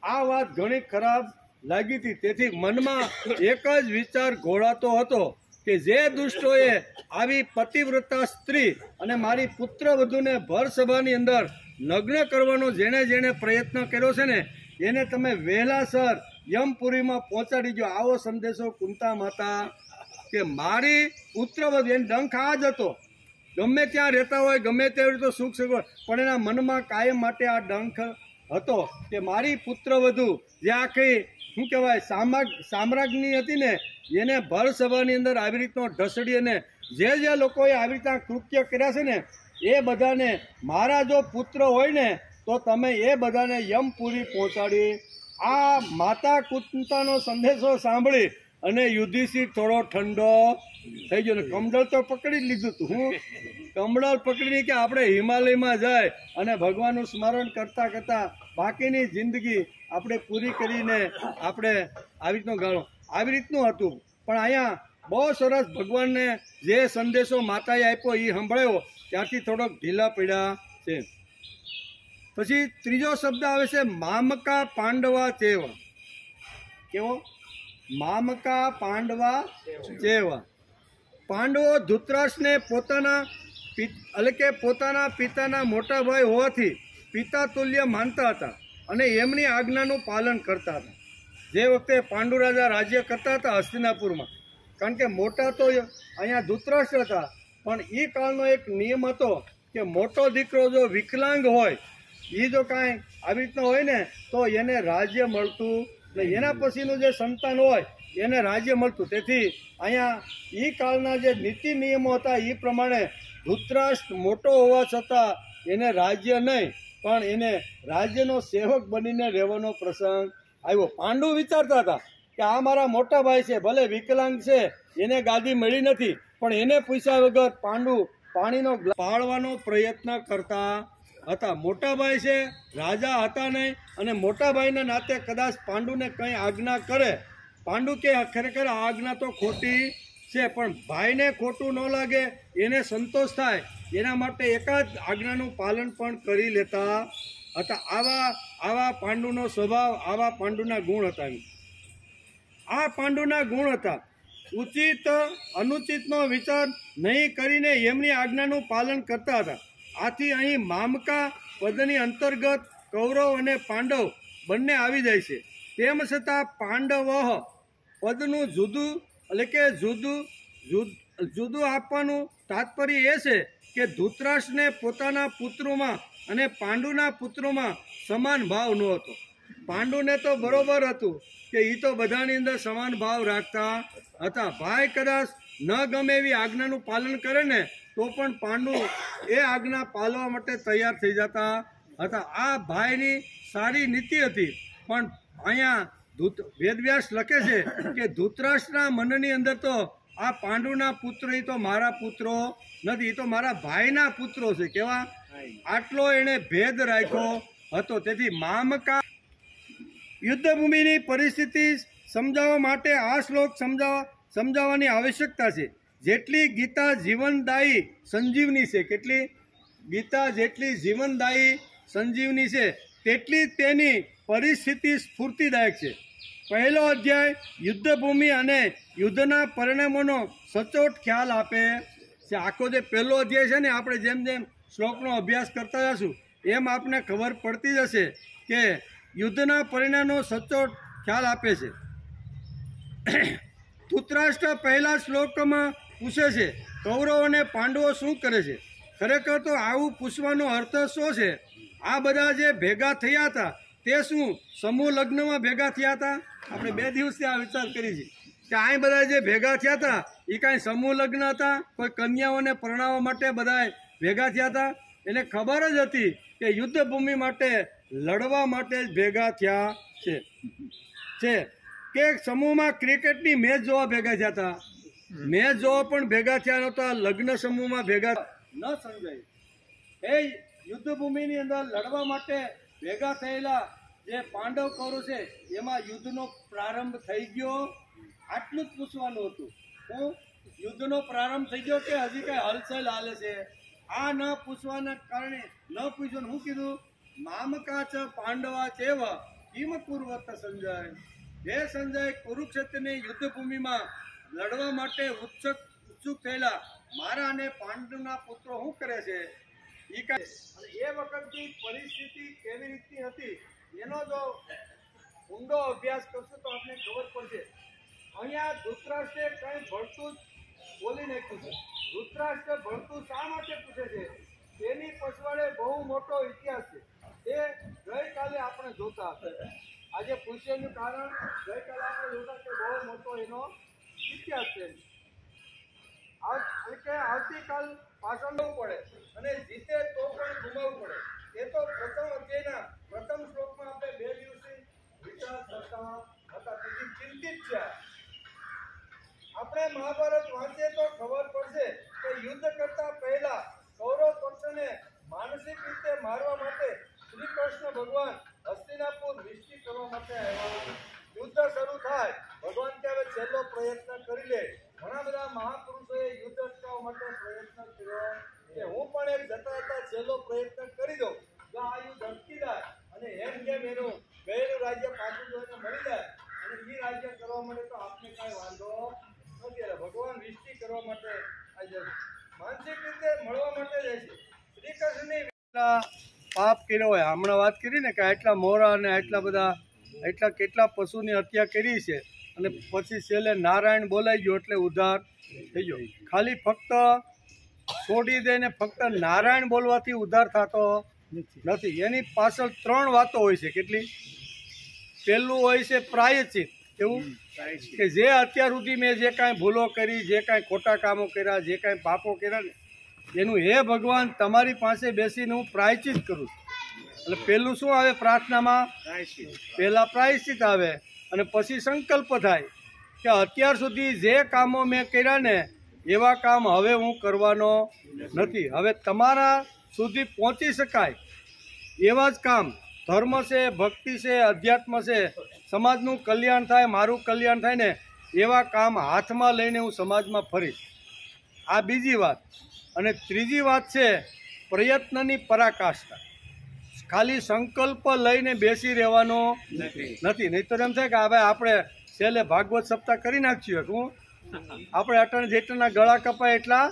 આ વાત ઘણી ખરાબ લાગી હતી. તેથી મનમાં એક જ વિચાર ઘોળાતો હતો કે જે દુષ્ટોએ આવી પતિવ્રતા સ્ત્રી અને મારી પુત્ર વધુને ભર સભાની અંદર નગ્ન કરવાનો જેણે પ્રયત્ન કર્યો છે ને એને તમે વહેલાસર યમપુરીમાં પહોંચાડી દો. આવો સંદેશો કુંતા માતા કે મારી પુત્ર વધુ, એને ડંખ આ જ હતો. ગમે ત્યાં રહેતા હોય, ગમે તેવી રીતે સુખ સગવડ, પણ એના મનમાં કાયમ માટે આ ડંખ હતો કે મારી પુત્ર વધુ જે આખી શું કહેવાય સામ્રાજ્ઞી હતી ને એને ભર સભાની અંદર આવી રીતનો ઢસડી અને જે લોકોએ આવી રીતના કૃત્ય કર્યા છે ને એ બધાને મારા જો પુત્ર હોય ને તો તમે એ બધાને યમપુરી પહોંચાડી. આ માતા કુંતાનો સંદેશો સાંભળી અને યુધિષ્ઠિર થોડો ઠંડો થઈ ગયો ને કમંડળ તો પકડી જ લીધું હતું. હું કમંડળ પકડીને કે આપણે હિમાલયમાં જાય અને ભગવાનનું સ્મરણ કરતા કરતા બાકીની જિંદગી આપણે પૂરી કરીને આપણે આવી રીતનો ગાળો, આવી રીતનું હતું. પણ અહીંયા બહુ સરસ ભગવાનને જે સંદેશો માતાએ આપ્યો એ સંભળાયો ત્યારથી થોડોક ઢીલા પડ્યા છે. પછી ત્રીજો શબ્દ આવે છે મામકા પાંડવા ચેવ. કેવો? મામકા પાંડવા ચેવ. પાંડવો ધૃતરાષ્ટ્રને પોતાના પિતાના મોટા ભાઈ હોવાથી પિતા તુલ્ય માનતા હતા અને એમની આજ્ઞાનું પાલન કરતા હતા. જે વખતે પાંડુ રાજા રાજ્ય કરતા હતા હસ્તિનાપુરમાં, કારણ કે મોટા તો અહીંયા ધૃતરાષ્ટ્ર હતા, પણ એ કાળનો એક નિયમ હતો કે મોટો દીકરો જો વિકલાંગ હોય, એ જો કાંઈ આવી રીતના હોય ને તો એને રાજ્ય મળતું ને એના પછીનું જે સંતાન હોય એને રાજ્ય મળતું. તેથી અહીંયા એ કાળના જે નીતિ નિયમો હતા એ પ્રમાણે ધૃતરાષ્ટ્ર મોટો હોવા છતાં એને રાજ્ય નહીં પણ એને રાજ્યનો સેવક બનીને રહેવાનો પ્રસંગ આવ્યો. પાંડુ વિચારતા હતા કે આ મારા મોટા ભાઈ છે, ભલે વિકલાંગ છે, એને ગાદી મળી નથી, પણ એને પૂછ્યા વગર પાંડુ પાણીનો પાળવાનો પ્રયત્ન કરતા હતા. મોટા ભાઈ છે, રાજા હતા નહીં, અને મોટા ભાઈના નાતે કદાચ પાંડુને કંઈ આજ્ઞા કરે, પાંડુ કે ખરેખર આ આજ્ઞા તો ખોટી છે, પણ ભાઈને ખોટું ન લાગે, એને સંતોષ થાય એના માટે એકાદ આજ્ઞાનું પાલન પણ કરી લેતા હતા. આવા પાંડુનો સ્વભાવ, આવા પાંડુના ગુણ હતા. આ પાંડુના ગુણ હતા. ઉચિત અનુચિતનો વિચાર નહીં કરીને એમની આજ્ઞાનું પાલન કરતા હતા. આથી અહીં મામકા પદની અંતર્ગત કૌરવ અને પાંડવ બંને આવી જાય છે. તેમ છતાં પાંડવ પદનું જુદું એટલે કે જુદું આપવાનું તાત્પર્ય એ છે કે ધૃતરાષ્ટ્રને પોતાના પુત્રોમાં અને પાંડુના પુત્રોમાં સમાન ભાવ ન હતો. પાંડુને તો બરોબર હતું કે એ તો બધાની અંદર સમાન ભાવ રાખતા હતા. ભાઈ કદાચ ન ગમે એવી આજ્ઞાનું પાલન કરે ને તો પણ પાંડુ એ આજ્ઞા પાળવા માટે તૈયાર થઈ જતા હતા. આ ભાઈની સારી નીતિ હતી. પણ અહીંયા વેદવ્યાસ લખે છે કે ધૃતરાષ્ટ્રના મનની અંદર તો આ પાંડુના પુત્ર એ તો મારા પુત્રો નથી, એ તો મારા ભાઈના પુત્રો છે. કેવા આટલો એણે ભેદ રાખ્યો હતો. તેથી મામકા યુદ્ધભૂમિની પરિસ્થિતિ સમજાવવા માટે આ શ્લોક સમજાવવાની આવશ્યકતા છે. જેટલી ગીતા જીવનદાયી સંજીવની છે, કેટલી ગીતા જેટલી જીવનદાયી સંજીવની છે તેટલી તેની પરિસ્થિતિ સ્ફૂર્તિદાયક છે. પહેલો અધ્યાય યુદ્ધભૂમિ અને યુદ્ધના પરિણામોનો સચોટ ખ્યાલ આપે છે. આખો જે પહેલો અધ્યાય છે ને, આપણે જેમ જેમ શ્લોકનો અભ્યાસ કરતા જશું એમ આપને ખબર પડતી જશે કે યુદ્ધના પરિણામનો સચોટ ખ્યાલ આપે છે. ધૃતરાષ્ટ્ર પહેલા શ્લોકમાં પૂછે છે કૌરવો અને પાંડવો શું કરે છે. ખરેખર તો આવું પૂછવાનો અર્થ શું છે? આ બધા જે ભેગા થયા હતા તે શું સમૂહ લગ્નમાં ભેગા થયા હતા? આપણે 2 દિવસથી આ વિચાર કરી છે કે આ બધા જે ભેગા થયા હતા એ કાંઈ સમૂહ લગ્ન હતા? કોઈ કન્યાઓને પરણાવવા માટે બધા ભેગા થયા હતા? એને ખબર જ હતી કે યુદ્ધભૂમિ માટે લડવા માટે જ ભેગા થયા છે કે સમૂહમાં ક્રિકેટની મેચ જોવા ભેગા થયા હતા? મેચ જોવા પણ ભેગા થયા નહોતા, લગ્ન સમૂહમાં ભેગા ન સમજાય. એ યુદ્ધભૂમિની અંદર લડવા માટે ભેગા થયેલા જે પાંડવ કૌરવ છે એમાં યુદ્ધનો પ્રારંભ થઈ ગયો, આટલું જ પૂછવાનું હતું. હું યુદ્ધનો પ્રારંભ થઈ ગયો કે હજી કઈ હલચલ હાલે છે? આ ન પૂછવાના કારણે ન પૂછ્યું. હું કીધું મામકા ચ પાંડવા ચેવ કિમ કુર્વત સંજય. હે સંજય, કુરુક્ષેત્રની યુદ્ધભૂમિમાં લડવા માટે ઉત્સુક થયેલા મારા અને પાંડવના પુત્રો શું કરે છે? એ વખતની પરિસ્થિતિ કેવી રીતની હતી એનો જો ઊંડો અભ્યાસ કરશો તો આપણે ખબર પડશે. અહીંયા ધૃતરાષ્ટ્રે કંઈ ભળતું બોલી નાખ્યું છે. ધૃતરાષ્ટ્ર ભળતું શા માટે પૂછે છે તેની પછવાડે બહુ મોટો ઇતિહાસ છે. એ ગઈકાલે આપણે જોતા હતા. આજે પૂછ્યાનું કારણ ગઈકાલે આપણે જોતા કે બહુ મોટો એનો ઇતિહાસ છે. આવતીકાલ પાછળ જવું પડે અને જીતે તો પણ ગુમાવવું પડે. એ તો પ્રથમ અધ્યાયના પ્રથમ શ્લોકમાં આપણે 2 દિવસથી વિચાર કરતા હતા. તેથી ચિંતિત છે. આપણે મહાભારત વાંચીએ તો ખબર પડશે કે યુદ્ધ કરતા પહેલા કૌરવ પક્ષને માનસિક રીતે મારવા માટે શ્રી કૃષ્ણ ભગવાન હસ્તિનાપુર વિસ્તી કરવા માટે આવ્યા. યુદ્ધ શરૂ થાય, ભગવાન કે હવે છેલ્લો પ્રયત્ન કરી લે. ઘણા બધા મહાપુરુષોએ યુદ્ધ અટકાવવા માટે પ્રયત્ન કર્યો કે હું પણ એક જતા જતા છેલ્લો પ્રયત્ન કરી દઉં. જો આ યુદ્ધ અટકી જાય અને એમ કેમ એનું ગયેલું રાજ્ય પાછું જોઈને મળી જાય અને એ રાજ્ય કરવા માટે તો આપને કાંઈ વાંધો નથી. ભગવાન વિસ્તી કરવા માટે આજે માનસિક રીતે મળવા માટે જાય છે. શ્રી કૃષ્ણની પાપ કર્યો હોય, હમણાં વાત કરી ને કે આટલા મોરા અને આટલા બધા કેટલા પશુની હત્યા કરી છે અને પછી છેલ્લે નારાયણ બોલાઈ ગયો એટલે ઉદ્ધાર થઈ ગયો. ખાલી ફક્ત છોડી દઈને ફક્ત નારાયણ બોલવાથી ઉદ્ધાર થતો નથી. એની પાછળ 3 વાતો હોય છે. કેટલી? પહેલું હોય છે પ્રાયશ્ચિત. એવું કે જે અત્યાર સુધી મેં જે કાંઈ ભૂલો કરી, જે કાંઈ ખોટા કામો કર્યા, જે કાંઈ પાપો કર્યા ને એનું હે ભગવાન તમારી પાસે બેસીને હું પ્રાયશ્ચિત કરું છું. એટલે પહેલું શું આવે પ્રાર્થનામાં? પહેલાં પ્રાયશ્ચિત આવે અને પછી સંકલ્પ થાય કે અત્યાર સુધી જે કામો મેં કર્યા ને એવા કામ હવે હું કરવાનો નથી. હવે તમારા સુધી પહોંચી શકાય એવા જ કામ, ધર્મ છે, ભક્તિ છે, અધ્યાત્મ છે, સમાજનું કલ્યાણ થાય, મારું કલ્યાણ થાય ને એવા કામ હાથમાં લઈને હું સમાજમાં ફરીશ. આ બીજી વાત. અને ત્રીજી વાત છે પ્રયત્નની પરાકાષ્ઠા. ખાલી સંકલ્પ લઈને બેસી રહેવાનો નથી. નહીં તો એમ થાય કે હવે આપણે છેલ્લે ભાગવત સપ્તાહ કરી નાખીએ. હું આપણે અટણ જેટલા ગળા કપાય એટલા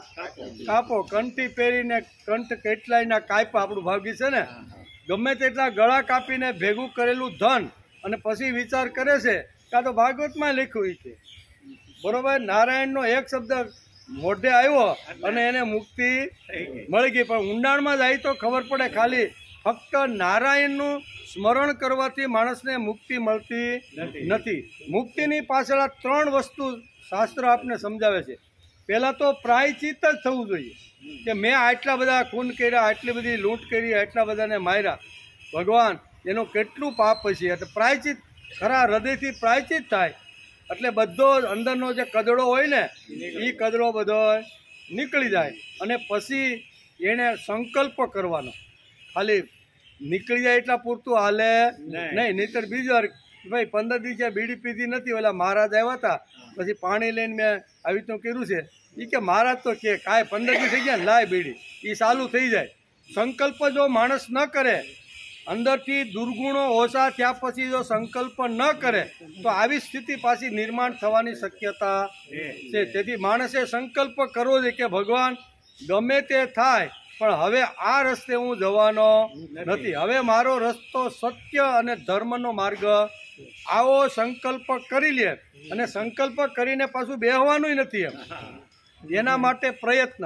કાપો, કંઠી પહેરીને કંઠ કેટલાયના કાપ્યા. આપણું ભાગ્ય છે ને, ગમે તેટલા ગળા કાપીને ભેગું કરેલું ધન અને પછી વિચાર કરે છે કે આ તો ભાગવતમાં લખ્યું છે. બરોબર, નારાયણનો એક શબ્દ મોઢે આવ્યો અને એને મુક્તિ મળી ગઈ. પણ ઊંડાણમાં જાય તો ખબર પડે ખાલી ફક્ત નારાયણનું સ્મરણ કરવાથી માણસને મુક્તિ મળતી નથી. મુક્તિની પાછળ આ 3 વસ્તુ શાસ્ત્ર આપને સમજાવે છે. પહેલાં તો પ્રાયચિત્ત જ થવું જોઈએ કે મેં આટલા બધા ખૂન કર્યા, આટલી બધી લૂંટ કરી, આટલા બધાને માર્યા, ભગવાન એનું કેટલું પાપ હશે. એટલે પ્રાયચિત્ત ખરા હૃદયથી પ્રાયચિત્ત થાય એટલે બધો અંદરનો જે કદડો હોય ને એ કદડો બધો નીકળી જાય. અને પછી એણે સંકલ્પ કરવાનો. ખાલી નીકળી જાય એટલા પૂરતું હાલે નહીં, નહીંતર બીજી વાર ભાઈ 15 દિવસે બીડી પીધી નથી, ઓલા મહારાજ આવ્યા હતા પછી પાણી લઈને મેં આવી રીતનું કર્યું છે, એ કે મહારાજ તો કે કાંઈ 15 દિવસ થઈ ગયા ને લાય બીડી, એ ચાલુ થઈ જાય. સંકલ્પ જો માણસ ન કરે, અંદરથી દુર્ગુણો ઓછા થયા પછી જો સંકલ્પ ન કરે તો આવી સ્થિતિ પાછી નિર્માણ થવાની શક્યતા છે. તેથી માણસે સંકલ્પ કરવો જોઈએ કે ભગવાન ગમે તે થાય પણ હવે આ રસ્તે હું જવાનો નથી, હવે મારો રસ્તો સત્ય અને ધર્મનો માર્ગ. આવો સંકલ્પ કરી લે અને સંકલ્પ કરીને પાછું બેહવાનું નથી એના માટે પ્રયત્ન.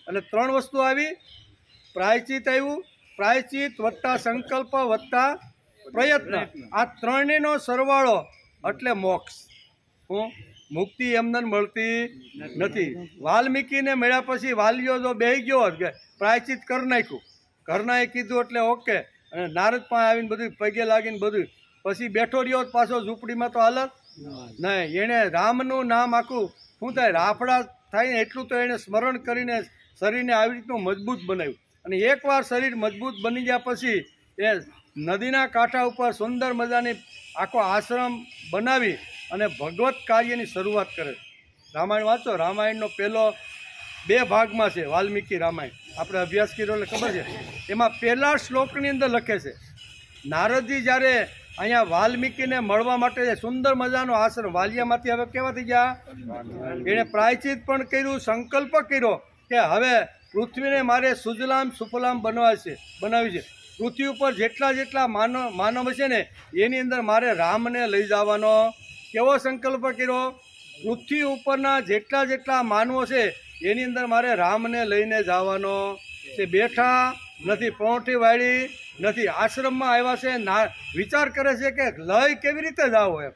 અને 3 વસ્તુ આવી, પ્રાયચિત આવ્યું, પ્રાયચિત વત્તા સંકલ્પ વત્તા પ્રયત્ન, આ ત્રણેયનો સરવાળો એટલે મોક્ષ. હું મુક્તિ એમને મળતી નથી. વાલ્મીકીને મળ્યા પછી વાલીઓ જો બેહી ગયો હોત કે પ્રાયચિત કરી નાખ્યું, ઘરનાએ કીધું એટલે ઓકે, અને નારદ પાસે આવીને બધું પગે લાગીને બધું પછી બેઠો રહ્યો પાછો ઝૂંપડીમાં તો હાલત નહીં. એણે રામનું નામ આખું શું થાય રાફડા થાય ને એટલું તો એણે સ્મરણ કરીને શરીરને આવી રીતનું મજબૂત બનાવ્યું. અને એકવાર શરીર મજબૂત બની ગયા પછી એ નદીના કાંઠા ઉપર સુંદર મજાની આખો આશ્રમ બનાવી અને ભગવત કાર્યની શરૂઆત કરે. રામાયણ વાંચો, રામાયણનો પહેલો 2 ભાગમાં છે વાલ્મીકી રામાયણ, આપણે અભ્યાસ કર્યો એટલે ખબર છે. એમાં પહેલા શ્લોકની અંદર લખે છે નારદજી જ્યારે અહીંયા વાલ્મીકીને મળવા માટે સુંદર મજાનો આશ્રમ, વાલિયામાંથી હવે કેવા થઈ ગયા, એણે પ્રાયચિત પણ કર્યું, સંકલ્પ કર્યો કે હવે પૃથ્વીને મારે સુજલામ સુફલામ બનાવી છે. પૃથ્વી ઉપર જેટલા માનવ છે ને એની અંદર મારે રામને લઈ જવાનો. કેવો સંકલ્પ કર્યો, પૃથ્વી ઉપરના જેટલા માનવો છે એની અંદર મારે રામને લઈને જવાનો છે. બેઠા નથી, પહોંઠી વાળી નથી, આશ્રમમાં આવ્યા છે, વિચાર કરે છે કે લય કેવી રીતે જાવો એમ.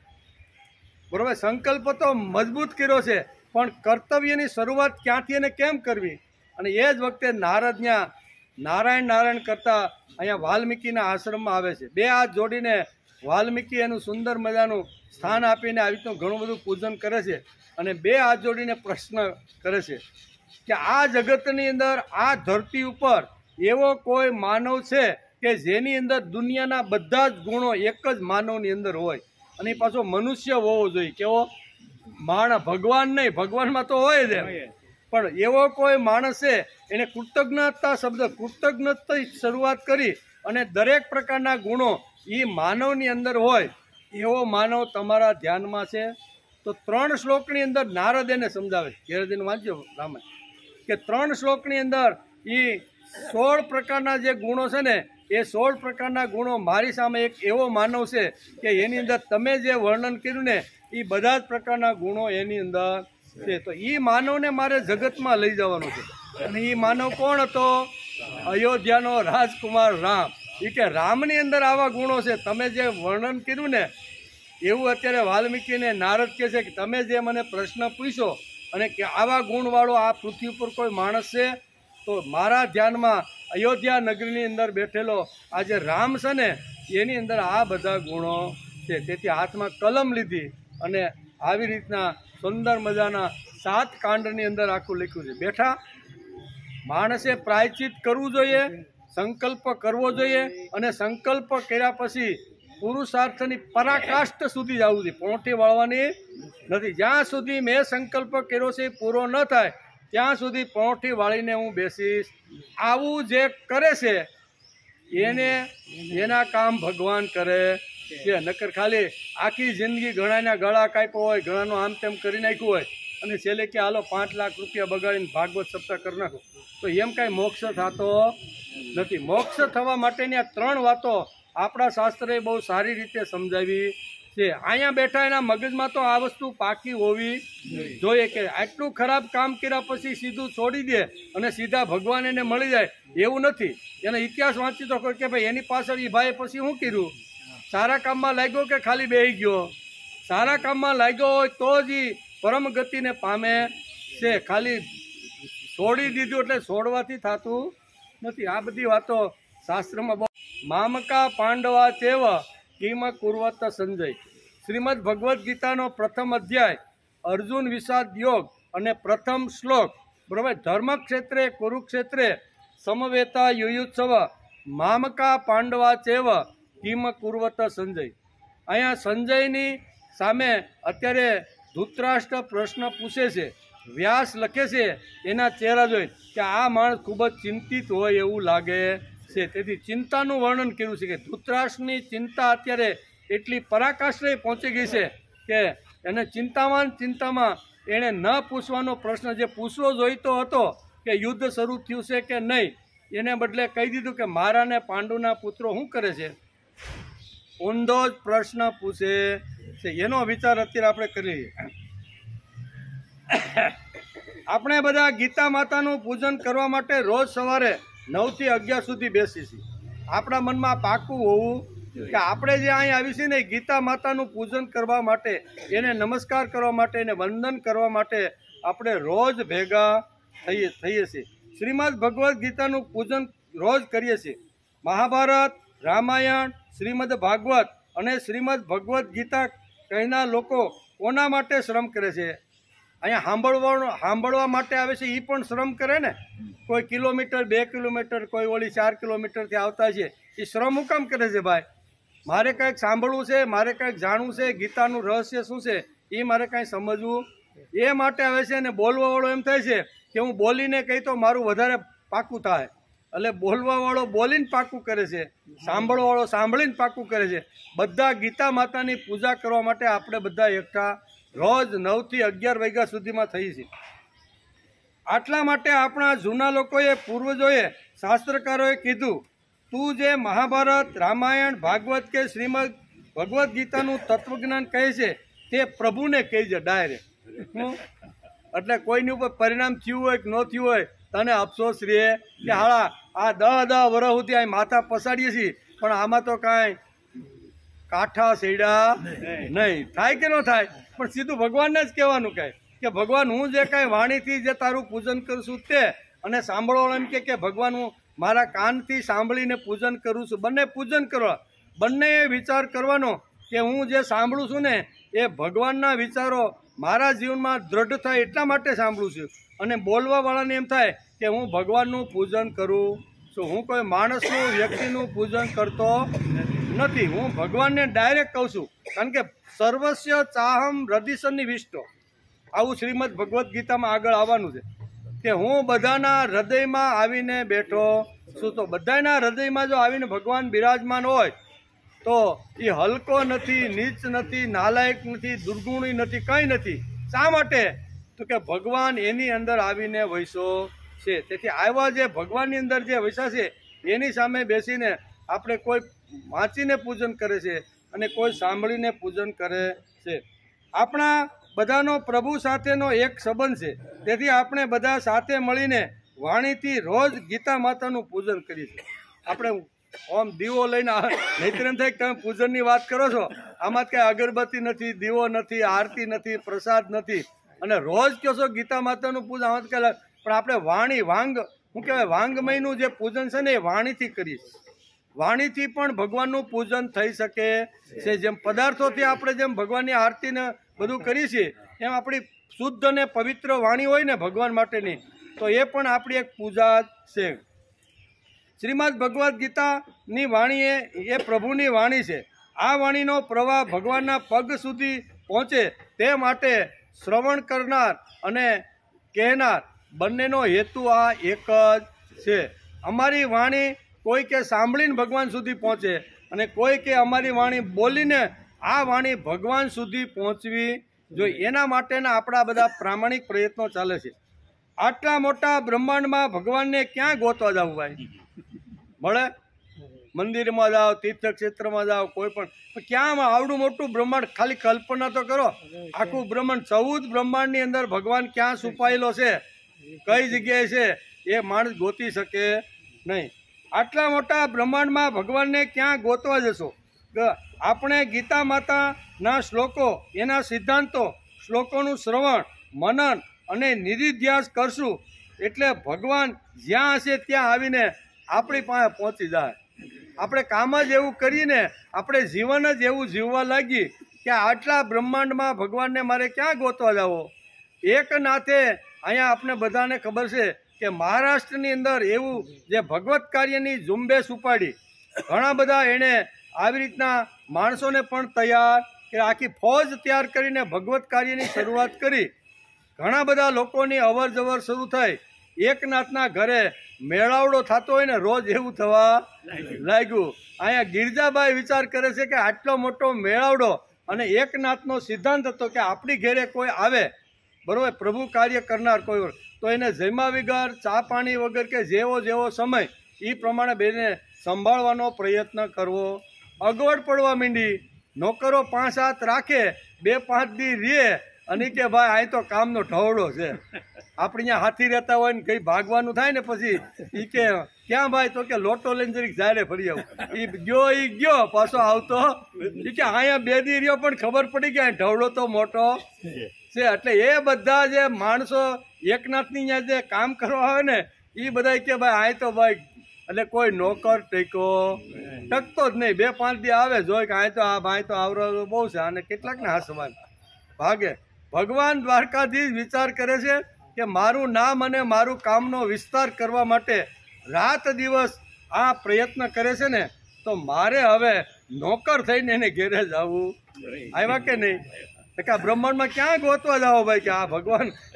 બરોબર, સંકલ્પ તો મજબૂત કર્યો છે પણ કર્તવ્યની શરૂઆત ક્યાંથી અને કેમ કરવી. અને એ જ વખતે નારદ ત્યાં નારાયણ કરતા અહીંયા વાલ્મીકીના આશ્રમમાં આવે છે. 2 હાથ જોડીને વાલ્મીકી એનું સુંદર મજાનું સ્થાન આપીને આવી રીતનું ઘણું બધું પૂજન કરે છે. અને 2 હાથ જોડીને પ્રશ્ન કરે છે કે આ જગતની અંદર, આ ધરતી ઉપર એવો કોઈ માનવ છે કે જેની અંદર દુનિયાના બધા જ ગુણો એક જ માનવની અંદર હોય, અને એ પાછો મનુષ્ય હોવો જોઈએ. કેવો ભગવાન નહીં, ભગવાનમાં તો હોય જ, પણ એવો કોઈ માણસ છે એને કૃતજ્ઞતા શરૂઆત કરી અને દરેક પ્રકારના ગુણો એ માનવની અંદર હોય એવો માનવ તમારા ધ્યાનમાં છે. તો 3 શ્લોકની અંદર નારદ એને સમજાવે, ઘેરજીને વાંચજો રામાયણ, કે 3 શ્લોકની અંદર એ 16 પ્રકારના જે ગુણો છે ને એ 16 પ્રકારના ગુણો મારી સામે એક એવો માનવ છે કે એની અંદર તમે જે વર્ણન કર્યું ને એ બધા જ પ્રકારના ગુણો એની અંદર છે. તો એ માનવને મારે જગતમાં લઈ જવાનો છે. અને એ માનવ કોણ હતો? અયોધ્યાનો રાજકુમાર રામ. એ કે રામની અંદર આવા ગુણો છે, તમે જે વર્ણન કર્યું ને એવું અત્યારે વાલ્મીકીને નારદ કહે છે કે તમે જે મને પ્રશ્ન પૂછ્યો અને કે આવા ગુણવાળો આ પૃથ્વી ઉપર કોઈ માણસ છે તો મારા ધ્યાનમાં અયોધ્યા નગરીની અંદર બેઠેલો આ જે રામ છે ને એની અંદર આ બધા ગુણો છે. તેથી હાથમાં કલમ લીધી અને આવી રીતના સુંદર મજાના 7 કાંડની અંદર આખું લખ્યું છે. બેઠા માણસે પ્રાયચિત કરવું જોઈએ, સંકલ્પ કરવો જોઈએ, અને સંકલ્પ કર્યા પછી પુરુષાર્થની પરાકાષ્ઠ સુધી જવું જોઈએ, પહોંચી વળવાની નથી. જ્યાં સુધી મેં સંકલ્પ કર્યો છે પૂરો ન થાય ત્યાં સુધી પહોંચી વાળીને હું બેસીશ. આવું જે કરે છે એને એના કામ ભગવાન કરે છે. નકર ખાલી આખી જિંદગી ઘણાના ગળા કાપ્યો હોય, ઘણાનું આમ તેમ કરી નાખ્યું હોય અને છેલ્લે કે હાલો 5 લાખ રૂપિયા બગાડીને ભાગવત સપ્તાહ કરી નાખો, તો એમ કાંઈ મોક્ષ થતો નથી. મોક્ષ થવા માટેની આ 3 વાતો આપણા શાસ્ત્રએ બહુ સારી રીતે સમજાવી છે. અહીંયા બેઠા એના મગજમાં તો આ વસ્તુ પાકી હોવી જોઈએ કે આટલું ખરાબ કામ કર્યા પછી સીધું છોડી દે અને સીધા ભગવાન એને મળી જાય એવું નથી. એનો ઇતિહાસ વાંચી તો કે ભાઈ એની પાછળ એ ભાઈએ પછી શું કર્યું, સારા કામમાં લાગ્યો કે ખાલી બેહી ગયો? સારા કામમાં લાગ્યો હોય તો જ પરમ ગતિને પામે છે, ખાલી છોડી દીધું એટલે છોડવાથી થતું નથી. આ બધી વાતો શાસ્ત્રમાં મામકા પાંડવા ચેવ કિમ કુર્વત સંજય. શ્રીમદ ભગવદ્ ગીતાનો પ્રથમ અધ્યાય અર્જુન વિષાદ યોગ અને પ્રથમ શ્લોક બરાબર. ધર્મક્ષેત્રે કુરુક્ષેત્રે સમવેતા યુયુત્સવ મામકા પાંડવા ચેવ કિમ કુર્વત સંજય. અહીંયા સંજયની સામે અત્યારે ધૃતરાષ્ટ્ર પ્રશ્ન પૂછે છે. વ્યાસ લખે છે એના ચહેરા જોઈ કે આ માણસ ખૂબ જ ચિંતિત હોય એવું લાગે છે. તેથી ચિંતાનું વર્ણન કર્યું છે કે ધૃતરાષ્ટ્રની ચિંતા અત્યારે એટલી પરાકાષ્ઠે પહોંચી ગઈ છે કે એને ચિંતામાં એણે ન પૂછવાનો પ્રશ્ન જે પૂછવો જોઈતો હતો કે યુદ્ધ શરૂ થયું છે કે નહીં, એને બદલે કહી દીધું કે મારા ને પાંડુના પુત્રો શું કરે છે. ઊંધો જ પ્રશ્ન પૂછે છે. એનો વિચાર અત્યારે આપણે કરીએ. આપણે બધા ગીતા માતાનું પૂજન કરવા માટે રોજ સવારે 9 થી 11 સુધી બેસી છીએ. આપણા મનમાં પાકું હોવું કે આપણે જે અહીં આવી છીએ ને ગીતા માતાનું પૂજન કરવા માટે, એને નમસ્કાર કરવા માટે, એને વંદન કરવા માટે આપણે રોજ ભેગા થઈએ છીએ. શ્રીમદ ભગવદ્ ગીતાનું પૂજન રોજ કરીએ છીએ. મહાભારત, રામાયણ, શ્રીમદ ભાગવત અને શ્રીમદ ભગવદ્ ગીતા કહેનાર લોકો કોના માટે શ્રમ કરે છે? અહીંયા સાંભળવા માટે આવે છે. એ પણ શ્રમ કરે ને. કોઈ કિલોમીટર 2 કિલોમીટર, કોઈ ઓલી 4 કિલોમીટરથી આવતા છે. એ શ્રમ હું કામ કરે છે ભાઈ? મારે કંઈક સાંભળવું છે, મારે કંઈક જાણવું છે, ગીતાનું રહસ્ય શું છે એ મારે કાંઈ સમજવું એ માટે આવે છે. અને બોલવાવાળો એમ થાય છે કે હું બોલીને કહી તો મારું વધારે પાકું થાય. એટલે બોલવાવાળો બોલીને પાકું કરે છે, સાંભળવાવાળો સાંભળીને પાકું કરે છે. બધા ગીતા માતાની પૂજા કરવા માટે આપણે બધા એકઠા રોજ 9 થી 11 વાગ્યા સુધીમાં થઈ છે. આટલા માટે આપણા જૂના લોકોએ, પૂર્વજોએ, શાસ્ત્રકારોએ કીધું, તું જે મહાભારત, રામાયણ, ભાગવત કે શ્રીમદ ભગવદ્ ગીતાનું તત્વજ્ઞાન કહે છે તે પ્રભુને કહેજે ડાયરેક્ટ. એટલે કોઈની ઉપર પરિણામ થયું હોય કે ન થયું હોય તને અફસોસ રહે કે હાળા આ 10 વર્ષ સુધી અહીં માથા પસાડીએ છીએ પણ આમાં તો કાંઈ કાંઠા સેડા નહીં થાય કે ન થાય. પણ સીધું ભગવાનને જ કહેવાનું કહે કે ભગવાન હું જે કાંઈ વાણીથી જે તારું પૂજન કરું છું તે, અને સાંભળો એમ કે ભગવાન હું મારા કાનથી સાંભળીને પૂજન કરું છું. બંને પૂજન કરવા, બંને વિચાર કરવાનો કે હું જે સાંભળું છું ને એ ભગવાનના વિચારો મારા જીવનમાં દ્રઢ થાય એટલા માટે સાંભળું છું. અને બોલવાવાળાને એમ થાય કે હું ભગવાનનું પૂજન કરું છું, હું કોઈ માણસનું, વ્યક્તિનું પૂજન કરતો નથી, હું ભગવાનને ડાયરેક્ટ કહું છું. કારણ કે સર્વસ્ય ચાહમ હૃદય વિષ્ટો, આવું શ્રીમદ ભગવદ્ ગીતામાં આગળ આવવાનું છે કે હું બધાના હૃદયમાં આવીને બેઠો છું. તો બધાના હૃદયમાં જો આવીને ભગવાન બિરાજમાન હોય તો એ હલકો નથી, નીચ નથી, નાલાયક નથી, દુર્ગુણી નથી, કંઈ નથી. શા માટે? તો કે ભગવાન એની અંદર આવીને વૈસો છે. તેથી આવા જે ભગવાનની અંદર જે વૈસા છે એની સામે બેસીને આપણે કોઈ વાંચીને પૂજન કરે છે અને કોઈ સાંભળીને પૂજન કરે છે. આપણા બધાનો પ્રભુ સાથેનો એક સંબંધ છે. તેથી આપણે બધા સાથે મળીને વાણીથી રોજ ગીતા માતાનું પૂજન કરીએ છીએ. આપણે ઓમ દીવો લઈને નહીતર એમ થાય કે તમે પૂજનની વાત કરો છો, આમાં કંઈ અગરબત્તી નથી, દીવો નથી, આરતી નથી, પ્રસાદ નથી, અને રોજ કહો છો ગીતા માતાનું પૂજન. આમાં કે પણ આપણે વાણી શું કહેવાય, વાંગમયનું જે પૂજન છે ને એ વાણીથી કરીએ. વાણીથી પણ ભગવાનનું પૂજન થઈ શકે છે. જેમ પદાર્થોથી આપણે જેમ ભગવાનની આરતીને બધું કરીએ છીએ એમ આપણી શુદ્ધ અને પવિત્ર વાણી હોય ને ભગવાન માટેની, તો એ પણ આપણી એક પૂજા છે. શ્રીમદ ભગવદ્ ગીતાની વાણી એ પ્રભુની વાણી છે. આ વાણીનો પ્રવાહ ભગવાનના પગ સુધી પહોંચે તે માટે શ્રવણ કરનાર અને કહેનાર બંનેનો હેતુ આ એક જ છે. અમારી વાણી કોઈ કે સાંભળીને ભગવાન સુધી પહોંચે અને કોઈ કે અમારી વાણી બોલીને આ વાણી ભગવાન સુધી પહોંચવી જોઈએ. એના માટેના આપણા બધા પ્રામાણિક પ્રયત્નો ચાલે છે. આટલા મોટા બ્રહ્માંડમાં ભગવાનને ક્યાં ગોતવા જવું ભાઈ? મળે? મંદિરમાં જાઓ, તીર્થક્ષેત્રમાં જાઓ, કોઈ પણ ક્યાં આવડું મોટું બ્રહ્માંડ, ખાલી કલ્પના તો કરો. આખું બ્રહ્માંડ, 14 બ્રહ્માંડની અંદર ભગવાન ક્યાં છુપાયેલો છે, કઈ જગ્યાએ છે એ માણસ ગોતી શકે નહીં. આટલા મોટા બ્રહ્માંડમાં ભગવાનને ક્યાં ગોતવા જશો? આપણે ગીતા માતાના શ્લોકો, એના સિદ્ધાંતો, શ્લોકોનું શ્રવણ, મનન અને નિધિધ્યાસ કરશું એટલે ભગવાન જ્યાં હશે ત્યાં આવીને આપણી પાસે પહોંચી જાય. આપણે કામ જ એવું કરીને આપણે જીવન જ એવું જીવવા લાગી કે આટલા બ્રહ્માંડમાં ભગવાનને મારે ક્યાં ગોતવા જાવો. એક નાથે અહીંયા આપણે બધાને ખબર છે કે મહારાષ્ટ્રની અંદર એવું જે ભગવત કાર્યની ઝુંબેશ ઉપાડી, ઘણા બધા એણે આવી રીતના માણસોને પણ તૈયાર કે આખી ફોજ તૈયાર કરીને ભગવત કાર્યની શરૂઆત કરી. ઘણા બધા લોકોની અવર જવર શરૂ થઈ. એકનાથના ઘરે મેળાવડો થતો હોય ને રોજ એવું થવા લાગ્યું. અહીંયા ગિરજાબાઈ વિચાર કરે છે કે આટલો મોટો મેળાવડો, અને એકનાથનો સિદ્ધાંત હતો કે આપણી ઘેરે કોઈ આવે બરોબર પ્રભુ કાર્ય કરનાર કોઈ તો એને જમ્યા વગર ચા પાણી વગર કે જેવો જેવો સમય એ પ્રમાણે બેને સંભાળવાનો પ્રયત્ન કરવો. અગવડ પડવા માંડી. નોકરો 5 હાથ રાખે, 2-5 દી રે અને કે ભાઈ અહીં તો કામનો ઢવડો છે. આપણે અહીંયા હાથી રહેતા હોય ને કઈ ભાગવાનું થાય ને પછી એ કે ક્યાં ભાઈ, તો કે લોટો લઈને જરીક ઝાડે ફરી આવું. એ ગયો પાછો આવતો એ કે અહીંયા 2 દી રહ્યો પણ ખબર પડી કે ઢવડો તો મોટો છે. એટલે એ બધા જે માણસો એકનાથની અહીંયા જે કામ કરવા આવે ને એ બધા કે ભાઈ અહીં તો ભાઈ એટલે કોઈ નોકર ટકતો જ નહીં. 2-5 દી આવે જોઈ કે અહીં તો આ ભાઈ તો આવરો બહુ છે અને કેટલાક ને હાસવાન ભાગે. ભગવાન દ્વારકાધીશ વિચાર કરે છે કે મારું નામ અને મારું કામનો વિસ્તાર કરવા માટે રાત દિવસ આ પ્રયત્ન કરે છે ને, તો મારે હવે નોકર થઈને એને ઘેરે જ આવવું. આવ્યા કે નહીં? કે બ્રહ્માંડમાં ક્યાં ગોતવા જાઓ ભાઈ કે આ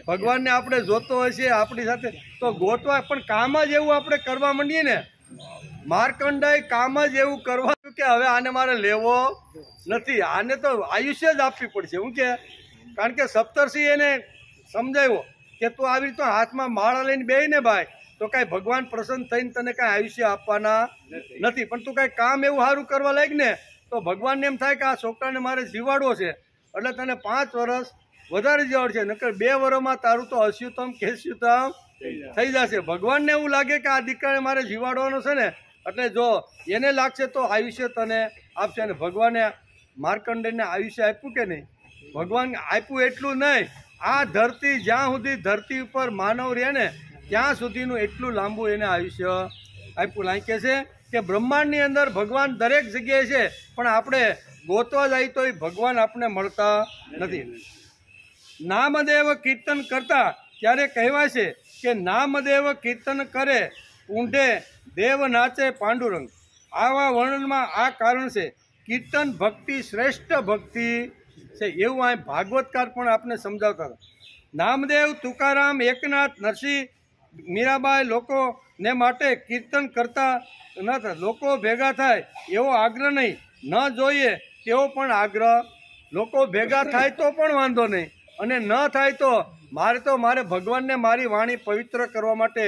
ભગવાનને આપણે જોતો હોય છે આપણી સાથે તો ગોતવા, પણ કામ જ એવું આપણે કરવા માંડીએ ને. માર્કંડાય કામ જ એવું કરવા કે હવે આને મારે લેવો નથી, આને તો આયુષ્ય જ આપવી પડશે. શું કે કારણ કે સપ્તર્ષિ એને સમજાવ્યો કે તું આવી રીતે હાથમાં માળા લઈને બેહીને ભાઈ તો કાંઈ ભગવાન પ્રસન્ન થઈને તને કાંઈ આયુષ્ય આપવાના નથી, પણ તું કાંઈ કામ એવું સારું કરવા લાગ ને તો ભગવાનને એમ થાય કે આ છોકરાને મારે જીવાડવો છે એટલે તને 5 વર્ષ વધારે જીવાડશે, નકર 2 વર્ષમાં તારું તો અસ્યુતમ કેસ્યુતમ થઈ જશે. ભગવાનને એવું લાગે કે આ દીકરાને મારે જીવાડવાનો છે ને એટલે જો એને લાગશે તો આયુષ્ય તને આપશે. અને ભગવાને માર્કંડેયને આયુષ્ય આપ્યું કે નહીં? ભગવાન આપ્યું એટલું નહીં, આ ધરતી જ્યાં સુધી ધરતી ઉપર માનવ રહે ને ત્યાં સુધીનું એટલું લાંબુ એને આયુષ્ય આપ્યું. લાગે છે કે બ્રહ્માંડની અંદર ભગવાન દરેક જગ્યાએ છે, પણ આપણે ગોતવા જાય તો એ ભગવાન આપણે મળતા નથી. નામદેવ કીર્તન કરતા ત્યારે કહેવાય છે કે નામદેવ કીર્તન કરે ઊંઢે દેવ નાચે પાંડુરંગ. આવા વર્ણનમાં આ કારણ છે. કીર્તન ભક્તિ શ્રેષ્ઠ ભક્તિ છે એવું આ ભાગવતકાર પણ આપણે સમજાવતા હતા. નામદેવ, તુકારામ, એકનાથ, નરસિંહ, મીરાબાઈ લોકોને માટે કીર્તન કરતા નતા. લોકો ભેગા થાય એવો આગ્રહ નહીં, ન જોઈએ તેવો પણ આગ્રહ. લોકો ભેગા થાય તો પણ વાંધો નહીં, અને ન થાય તો મારે ભગવાનને મારી વાણી પવિત્ર કરવા માટે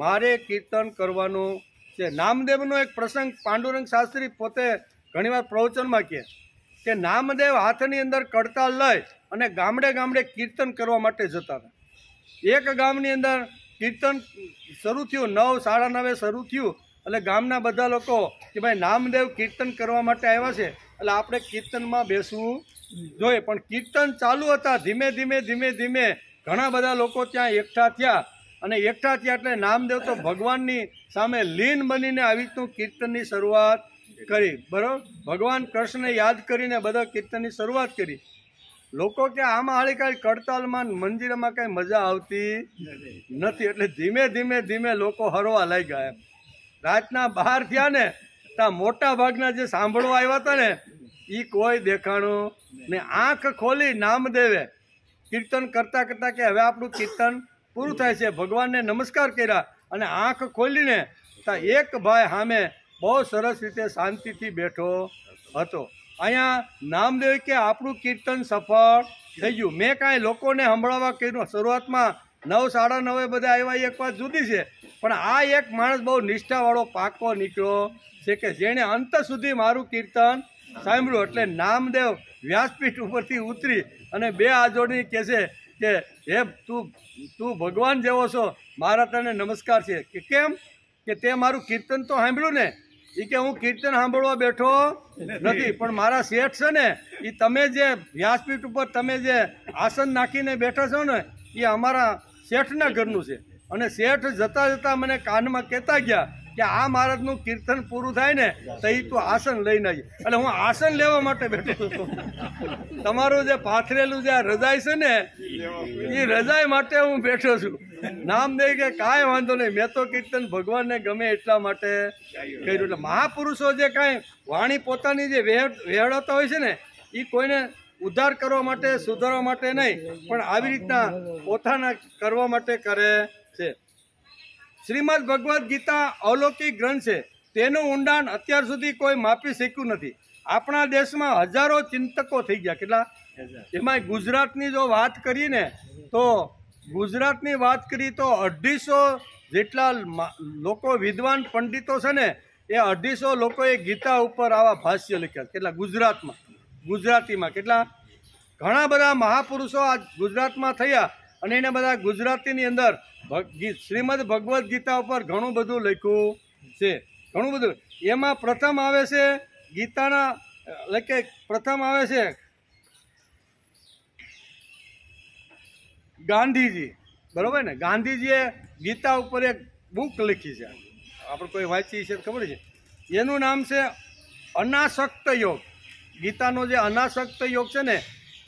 મારે કીર્તન કરવાનું છે. નામદેવનો એક પ્રસંગ પાંડુરંગ શાસ્ત્રી પોતે ઘણીવાર પ્રવચનમાં કહે કે નામદેવ હાથની અંદર કડતાલ લઈ અને ગામડે ગામડે કીર્તન કરવા માટે જતા હતા. એક ગામની અંદર કીર્તન શરૂ થયું, 9, 9:30 શરૂ થયું એટલે ગામના બધા લોકો કે ભાઈ નામદેવ કીર્તન કરવા માટે આવ્યા છે એટલે આપણે કીર્તનમાં બેસવું જોઈએ. પણ કીર્તન ચાલુ હતા. ધીમે ધીમે ઘણા બધા લોકો ત્યાં એકઠા થયા, અને એકઠા થયા એટલે નામદેવ તો ભગવાનની સામે લીન બનીને આવી રીતનું કીર્તનની શરૂઆત કરી. બરાબર, ભગવાન કૃષ્ણને યાદ કરીને બધા કીર્તનની શરૂઆત કરી. લોકો કે આમાં હાળી કાંઈ કડતાલમાં મંદિરમાં કાંઈ મજા આવતી નથી, એટલે ધીમે લોકો હરવા લાગ્યા. એમ રાતના 12 થયા ને ત્યાં મોટા ભાગના જે સાંભળવા આવ્યા હતા ને એ કોઈ દેખાણું ને. આંખ ખોલી નામદેવે કીર્તન કરતા કે હવે આપણું કીર્તન પૂરું થાય છે, ભગવાનને નમસ્કાર કર્યા અને આંખ ખોલીને ત્યાં એક ભાઈ સામે બહુ સરસ રીતે શાંતિથી બેઠો હતો. અહીંયા નામદેવ કે આપણું કીર્તન સફળ થઈ ગયું. મેં કાંઈ લોકોને સંભળાવવા કર્યું. શરૂઆતમાં 9, 9:30 બધા આવ્યા એક વાત જુદી છે, પણ આ એક માણસ બહુ નિષ્ઠાવાળો પાકો નીકળ્યો છે કે જેણે અંત સુધી મારું કીર્તન સાંભળ્યું. એટલે નામદેવ વ્યાસપીઠ ઉપરથી ઉતરી અને 2 હાથ જોડીને કહે છે કે હે તું ભગવાન જેવો છો, મારા તને નમસ્કાર છે. કે કેમ? કે તે મારું કીર્તન તો સાંભળ્યું ને? એ કે હું કીર્તન સાંભળવા બેઠો નથી, પણ મારા શેઠ છે ને એ તમે જે વ્યાસપીઠ ઉપર તમે જે આસન નાખીને બેઠા છો ને એ અમારા શેઠના ઘરનું છે. અને શેઠ જતા જતા મને કાનમાં કહેતા ગયા કે આ મહારાજનું કીર્તન પૂરું થાય ને તો એ તું આસન લઈને આવી. એટલે હું આસન લેવા માટે બેઠો હતો. તમારું જે પાથરેલું જે આ રજાઈ છે ને એ રજાઈ માટે હું બેઠો છું. નામ દે કે કાંઈ વાંધો નહીં, મેં તો કીર્તન ભગવાનને ગમે એટલા માટે કર્યું. એટલે મહાપુરુષો જે કાંઈ વાણી પોતાની જે વહેડાતા હોય છે ને એ કોઈને ઉદ્ધાર કરવા માટે સુધારવા માટે નહીં, પણ આવી રીતના પોતાના કરવા માટે કરે છે. શ્રીમદ ભગવદ્ ગીતા અલૌકિક ગ્રંથ છે. તેનું ઊંડાણ અત્યાર સુધી કોઈ માપી શક્યું નથી. આપણા દેશમાં હજારો ચિંતકો થઈ ગયા. કેટલા? એમાં ગુજરાતની જો વાત કરીએ ને તો ગુજરાતની વાત કરી તો 250 જેટલા લોકો વિદ્વાન પંડિતો છે ને એ 250 લોકોએ ગીતા ઉપર આવા ભાષ્ય લખ્યા. કેટલા? ગુજરાતમાં, ગુજરાતીમાં કેટલા ઘણા બધા મહાપુરુષો આ ગુજરાતમાં થયા અને એને બધા ગુજરાતીની અંદર શ્રીમદ ભગવદ્ ગીતા ઉપર ઘણું બધું લખ્યું છે. ઘણું બધું. એમાં પ્રથમ આવે છે ગીતાના એટલે કે પ્રથમ આવે છે ગાંધીજી. બરોબર ને? ગાંધીજીએ ગીતા ઉપર એક બુક લખી છે. આપણે કોઈ વાંચી છે ખબર છે? એનું નામ છે અનાસક્ત યોગ. ગીતાનો જે અનાસક્ત યોગ છે ને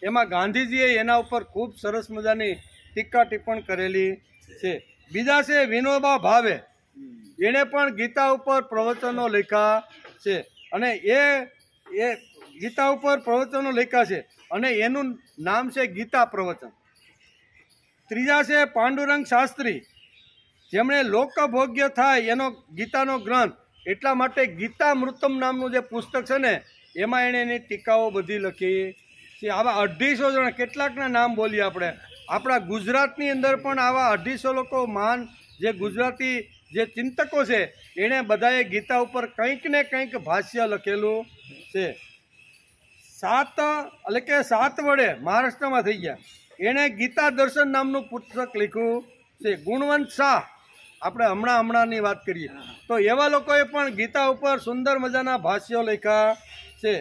એમાં ગાંધીજીએ એના ઉપર ખૂબ સરસ મજાની ટીકા ટિપ્પણ કરેલી છે. બીજા છે વિનોબા ભાવે. એણે પણ ગીતા ઉપર પ્રવચનો લખ્યા છે અને એ ગીતા ઉપર પ્રવચનો લખ્યા છે અને એનું નામ છે ગીતા પ્રવચન. ત્રીજા છે પાંડુરંગ શાસ્ત્રી, જેમણે લોકભોગ્ય થાય એનો ગીતાનો ગ્રંથ, એટલા માટે ગીતામૃતમ નામનું જે પુસ્તક છે ને એમાં એણે એની ટીકાઓ બધી લખી છે. આવા 250 જણા, કેટલાકના નામ બોલીએ આપણે. આપણા ગુજરાતની અંદર પણ આવા 250 લોકો મહાન જે ગુજરાતી જે ચિંતકો છે એણે બધાએ ગીતા ઉપર કંઈક ને કંઈક ભાષ્ય લખેલું છે. 7 વડે મહારાષ્ટ્રમાં થઈ ગયા. એણે ગીતા દર્શન નામનું પુસ્તક લખ્યું છે. ગુણવંત શાહ, આપણે હમણાંની વાત કરીએ તો એવા લોકોએ પણ ગીતા ઉપર સુંદર મજાના ભાષ્યો લખ્યા છે.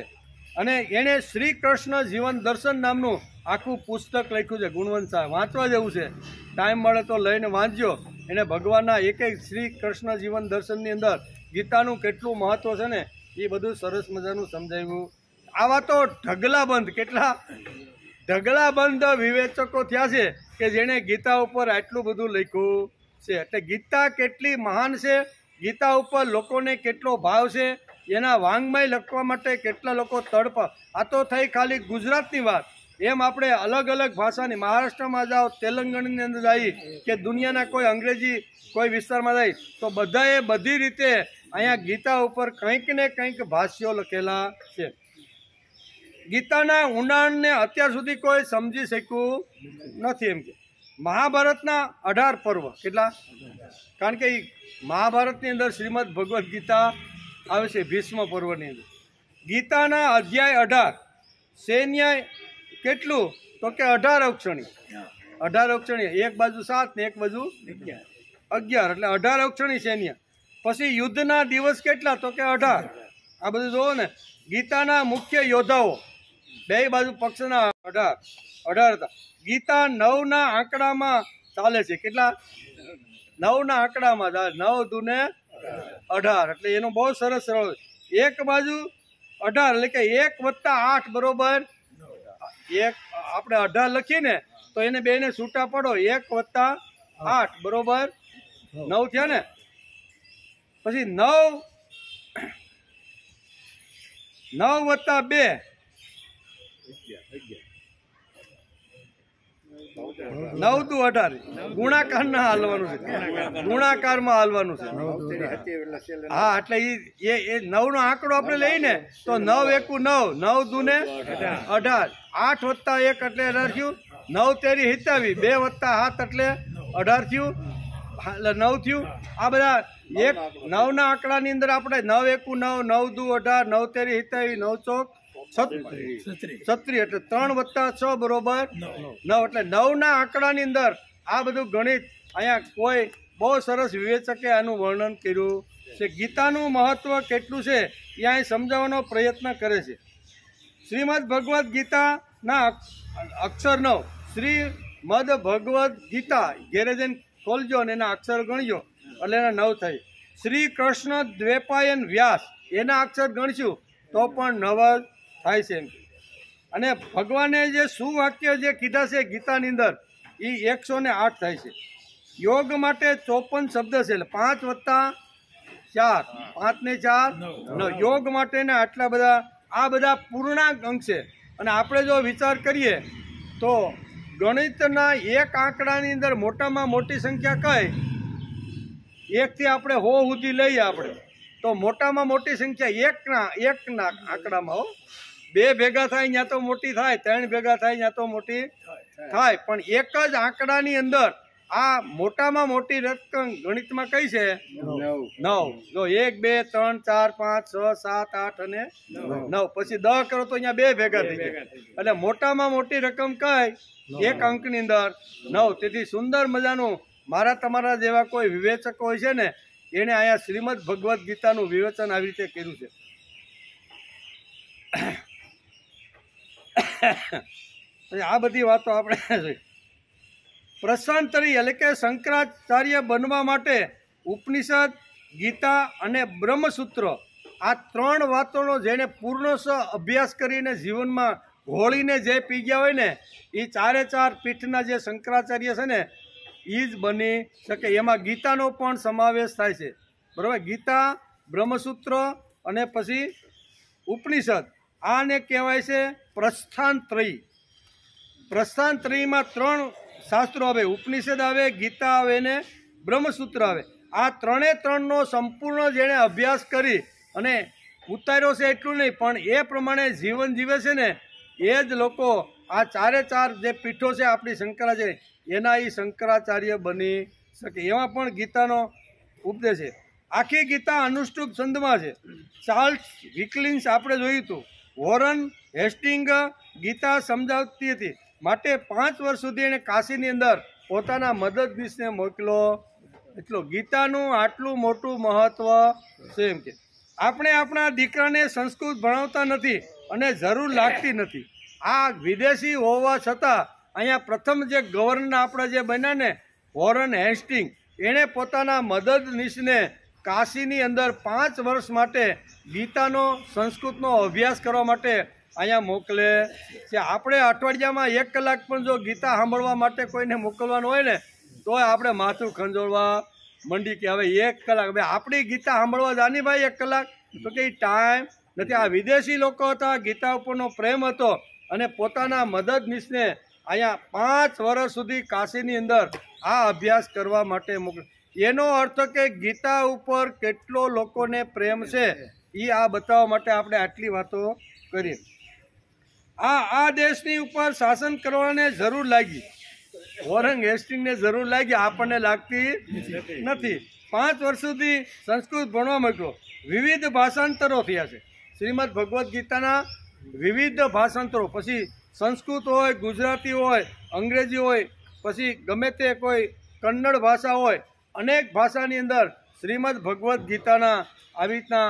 અને એણે શ્રી કૃષ્ણ જીવન દર્શન નામનું આખું પુસ્તક લખ્યું છે. ગુણવંત શાહ વાંચવા જેવું છે. ટાઈમ મળે તો લઈને વાંચજો. એને ભગવાનના એક શ્રી કૃષ્ણ જીવન દર્શનની અંદર ગીતાનું કેટલું મહત્ત્વ છે ને એ બધું સરસ મજાનું સમજાવ્યું. આવા તો ઢગલાબંધ, કેટલા ઢગલાબંધ વિવેચકો થયા છે કે જેણે ગીતા ઉપર આટલું બધું લખ્યું છે. એટલે ગીતા કેટલી મહાન છે, ગીતા ઉપર લોકોને કેટલો ભાવ છે, એના વાંગમય લખવા માટે કેટલા લોકો તડપ. આ તો થઈ ખાલી ગુજરાતની વાત. એમ આપણે અલગ અલગ ભાષાની, મહારાષ્ટ્રમાં જાઓ, તેલંગાણાની અંદર જઈએ કે દુનિયાના કોઈ અંગ્રેજી કોઈ વિસ્તારમાં જાય તો બધાએ બધી રીતે અહીંયા ગીતા ઉપર કંઈક ને કંઈક ભાષ્યો લખેલા છે. ગીતાના ઊંડાણને અત્યાર સુધી કોઈ સમજી શક્યું નથી. એમ કે મહાભારતના 18 પર્વ, કેટલા? કારણ કે મહાભારતની અંદર શ્રીમદ ભગવદ્ ગીતા આવે છે ભીષ્મ પર્વની અંદર. ગીતાના અધ્યાય 18, સૈન્ય કેટલું તો કે 18 અક્ષણી. 18 અક્ષણી, એક બાજુ 7 ને એક બાજુ 11, એટલે 18 અક્ષણી સૈન્ય. પછી યુદ્ધના દિવસ કેટલા તો કે 18. આ બધું જોવો ને. ગીતાના મુખ્ય યોદ્ધાઓ બે બાજુ પક્ષના 18 હતા. ગીતા 9ના આંકડામાં ચાલે છે. કેટલા? 9ના આંકડામાં ચાલે. 9 દુને 18, એટલે એનું બહુ સરસ સરળ. એક બાજુ 18 એટલે કે 1 + 8 બરોબર 1. આપણે 18 લખીએ ને તો એને બેને છૂટા પડો. 1 + 8 બરોબર 9 થયા ને. પછી 9 + 2 9 દુ 18. ગુણાકારના હાલવાનું છે, ગુણાકારમાં હાલવાનું છે. હા, એટલે એ 9નો આંકડો આપણે લઈને તો 9 × 1 = 9, 9 દુને 18, 8 + 1 એટલે 18 થયું, 9 તેરી 27, 2 + 7 એટલે 18 થયું, એટલે 9 થયું. આ બધા 9ના આંકડાની અંદર આપણે 9 × 1 = 9, 9 દુ 18, 9 તેરી 27, 9 ચોક 36, એટલે 3 + 6 બરોબર 9. એટલે 9ના આંકડાની અંદર આ બધું ગણિત અહીંયા કોઈ બહુ સરસ વિવેચકે આનું વર્ણન કર્યું છે. ગીતાનું મહત્વ કેટલું છે એ અહીં સમજાવવાનો પ્રયત્ન કરે છે. શ્રીમદ ભગવદ્ ગીતાના અક્ષર 9, શ્રી મદ ભગવદ્ ગીતા ઘેરે જઈને ખોલજો અને એના અક્ષર ગણજો એટલે એના 9 થાય. શ્રી કૃષ્ણ દ્વૈપાયન વ્યાસ એના અક્ષર ગણશું તો પણ 9 થાય છે. અને ભગવાને જે સુવાક્ય જે કીધા છે ગીતાની અંદર એ 108 થાય છે. યોગ માટે 54 શબ્દ છે એટલે 5 વત્તા 4 5 ને 4 9. યોગ માટેના આટલા બધા આ બધા પૂર્ણાંક અંક છે. અને આપણે જો વિચાર કરીએ તો ગણિતના એક આંકડાની અંદર મોટામાં મોટી સંખ્યા કઈ 1 થી આપણે 100 સુધી લઈએ આપણે તો મોટામાં મોટી સંખ્યા એકના આંકડામાં 2 ભેગા થાય ત્યાં તો મોટી થાય, 3 ભેગા થાય ત્યાં તો મોટી થાય, પણ એક જ આંકડાની અંદર આ મોટામાં મોટી રકમ ગણિતમાં કઈ છે 9. જો 1 2 3 4 5 6 7 8 અને 9 પછી 10 કરો તો અહીંયા 2 ભેગા થઈ જાય એટલે મોટામાં મોટી રકમ કઈ એક અંકની અંદર 9. તેથી સુંદર મજાનું મારા તમારા જેવા કોઈ વિવેચકો હોય છે ને એને અહીંયા શ્રીમદ ભગવદ્ ગીતાનું વિવેચન આવી રીતે કર્યું છે. આ બધી વાતો આપણે પ્રશાંતરી એટલે કે શંકરાચાર્ય બનવા માટે ઉપનિષદ, ગીતા અને બ્રહ્મસૂત્ર આ 3 વાતોનો જેને પૂર્ણશ અભ્યાસ કરીને જીવનમાં ઘોળીને જે પી ગયા હોય ને એ 4 પીઠના જે શંકરાચાર્ય છે ને એ જ બની શકે. એમાં ગીતાનો પણ સમાવેશ થાય છે. બરાબર, ગીતા, બ્રહ્મસૂત્ર અને પછી ઉપનિષદ આને કહેવાય છે પ્રસ્થાનત્રયી. પ્રસ્થાનત્રયીમાં 3 શાસ્ત્રો આવે, ઉપનિષદ આવે, ગીતા આવે ને બ્રહ્મસૂત્ર આવે. આ 3નો સંપૂર્ણ જેણે અભ્યાસ કરી અને ઉતાર્યો છે એટલું નહીં પણ એ પ્રમાણે જીવન જીવે છે ને એ જ લોકો આ 4 જે પીઠો છે આપણી શંકરાચાર્ય એના એ શંકરાચાર્ય બની શકે. એમાં પણ ગીતાનો ઉપદેશ છે. આખી ગીતા અનુષ્ટુપ છંદમાં છે. ચાર્લ્સ વિકલિન્સ આપણે જોયું હતું, વોરન હેસ્ટિંગ ગીતા સમજાવતી હતી માટે 5 વર્ષ સુધી એણે કાશીની અંદર પોતાના મદદનીશને મોકલો. એટલો ગીતાનું આટલું મોટું મહત્વ છે. એમ કે આપણે આપણા દીકરાને સંસ્કૃત ભણાવતા નથી અને જરૂર લાગતી નથી. આ વિદેશી હોવા છતાં અહીંયા પ્રથમ જે ગવર્નર આપણા જે બન્યા ને વોરન હેસ્ટિંગ એણે પોતાના મદદનીશને કાશીની અંદર 5 વર્ષ માટે ગીતાનો સંસ્કૃતનો અભ્યાસ કરવા માટે અહીંયા મોકલે છે. આપણે અઠવાડિયામાં 1 કલાક પણ જો ગીતા સાંભળવા માટે કોઈને મોકલવાનું હોય ને તો આપણે માથું ખંજોળવા મંડી કે હવે 1 કલાક હવે આપણી ગીતા સાંભળવા જાની ભાઈ 1 કલાક તો કે ટાઈમ નથી. આ વિદેશી લોકો હતા, ગીતા ઉપરનો પ્રેમ હતો અને પોતાના મદદનીશને અહીંયા 5 વર્ષ સુધી કાશીની અંદર આ અભ્યાસ કરવા માટે મોકલે. એનો અર્થ કે ગીતા ઉપર કેટલો લોકોને પ્રેમ છે એ આ બતાવવા માટે આપણે આટલી વાતો કરીએ. આ દેશની ઉપર શાસન કરવાને જરૂર લાગી, વોરન હેસ્ટિંગને જરૂર લાગી, આપણને લાગતી નથી. 5 વર્ષ સુધી સંસ્કૃત ભણવા મોકલો. વિવિધ ભાષાંતરો થયા છે શ્રીમદ ભગવદ્ ગીતાના, વિવિધ ભાષાંતરો. પછી સંસ્કૃત હોય, ગુજરાતી હોય, અંગ્રેજી હોય, પછી ગમે તે કોઈ કન્નડ ભાષા હોય, અનેક ભાષાની અંદર શ્રીમદ ભગવદ્ ગીતાના આવી રીતના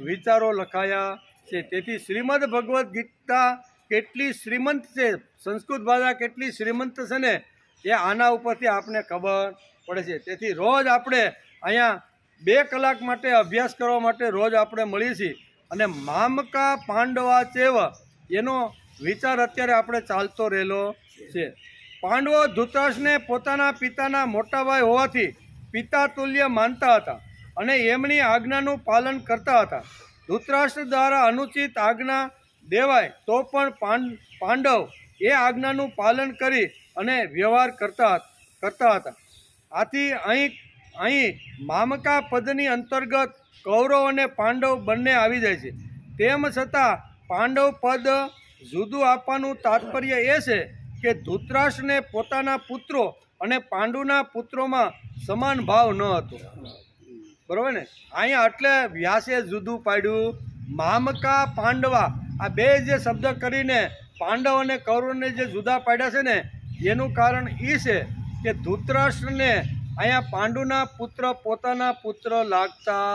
વિચારો લખાયા છે. તેથી શ્રીમદ ભગવદ્ ગીતા કેટલી શ્રીમંત છે, સંસ્કૃત ભાષા કેટલી શ્રીમંત છે ને એ આના ઉપરથી આપણને ખબર પડે છે. તેથી રોજ આપણે અહીંયા 2 કલાક માટે અભ્યાસ કરવા માટે રોજ આપણે મળીએ છીએ. અને મામકા પાંડવા ચેવ એનો વિચાર અત્યારે આપણે ચાલતો રહેલો છે. પાંડવો ધૃતરાષ્ટ્રને પોતાના પિતાના મોટા ભાઈ હોવાથી પિતા તુલ્ય માનતા હતા અને એમની આજ્ઞાનું પાલન કરતા હતા. ધૃતરાષ્ટ્ર દ્વારા અનુચિત આજ્ઞા દેવાય તો પણ પાંડવ એ આજ્ઞાનું પાલન કરી અને વ્યવહાર કરતા હતા. આથી અહીં મામકા પદની અંતર્ગત કૌરવ અને પાંડવ બંને આવી જાય છે. તેમ છતાં પાંડવ પદ જુદું આપવાનું તાત્પર્ય એ છે કે ધૃતરાષ્ટ્રને પોતાના પુત્રો અને પાંડુના પુત્રોમાં સમાન ભાવ ન હતો. બરાબર ને? અહીંયા એટલે વ્યાસે જુદું પાડ્યું. મામકા પાંડવા આ 2 જે શબ્દ કરીને પાંડવ અને કૌરવને જે જુદા પાડ્યા છે ને એનું કારણ એ છે કે ધૃતરાષ્ટ્રને અહીંયા પાંડુના પુત્ર પોતાના પુત્ર લાગતા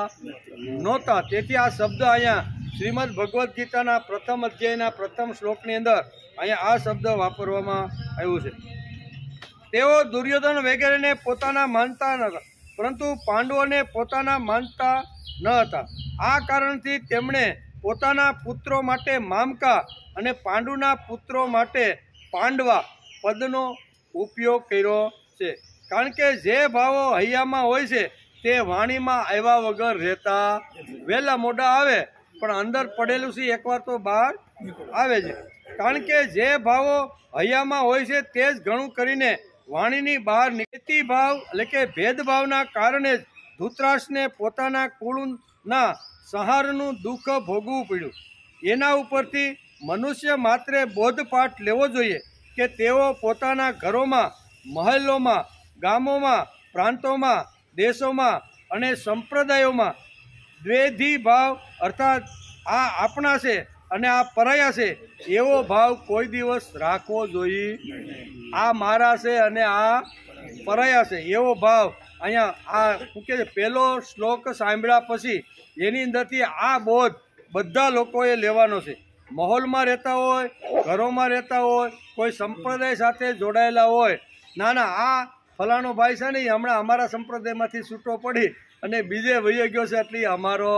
નહોતા. તેથી આ શબ્દ અહીંયા શ્રીમદ ભગવદ્ ગીતાના પ્રથમ અધ્યાયના પ્રથમ શ્લોકની અંદર અહીંયા આ શબ્દ વાપરવામાં આવ્યું છે. તેઓ દુર્યોધન વગેરેને પોતાના માનતા ન હતા, પરંતુ પાંડવોને પોતાના માનતા ન હતા. આ કારણથી તેમણે પોતાના પુત્રો માટે મામકા અને પાંડુના પુત્રો માટે પાંડવા પદનો ઉપયોગ કર્યો છે. કારણ કે જે ભાવો હૈયામાં હોય છે તે વાણીમાં આવ્યા વગર રહેતા વહેલા મોડા આવે, પણ અંદર પડેલું છે એકવાર તો બહાર આવે છે. કારણ કે જે ભાવો હૈયામાં હોય છે તે જ ઘણું કરીને વાણીની બહાર નીતિ ભાવ એટલે કે ભેદભાવના કારણે જ ધૃતરાષ્ટ્રને પોતાના કુળના સંહારનું દુઃખ ભોગવવું પડ્યું. એના ઉપરથી મનુષ્ય માત્રે બોધપાઠ લેવો જોઈએ કે તેઓ પોતાના ઘરોમાં, મહેલોમાં, ગામોમાં, પ્રાંતોમાં, દેશોમાં અને સંપ્રદાયોમાં દ્વેધી ભાવ અર્થાત આ આપણા છે અને આ પરાયા છે એવો ભાવ કોઈ દિવસ રાખવો જોઈએ. આ મારા છે અને આ પરાયા છે એવો ભાવ અહીંયા આ શું કહે છે પહેલો શ્લોક સાંભળ્યા પછી એની અંદરથી આ બોધ બધા લોકોએ લેવાનો છે. માહોલમાં રહેતા હોય, ઘરોમાં રહેતા હોય, કોઈ સંપ્રદાય સાથે જોડાયેલા હોય, ના આ ફલાણો ભાઈ છે ને હમણાં અમારા સંપ્રદાયમાંથી છૂટો પડી અને બીજે વહી ગયો છે એટલે અમારો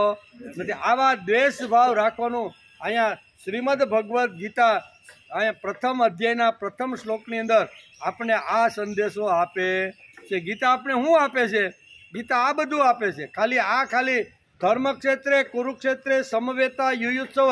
નથી. આવા દ્વેષ ભાવ રાખવાનું અહીંયા શ્રીમદ ભગવદ્ ગીતા અહીંયા પ્રથમ અધ્યાયના પ્રથમ શ્લોકની અંદર આપણે આ સંદેશો આપે છે. ગીતા આપણે શું આપે છે? ગીતા આ બધું આપે છે. ખાલી ધર્મક્ષેત્રે, કુરુક્ષેત્રે, સમવેતા, યુયુત્સવ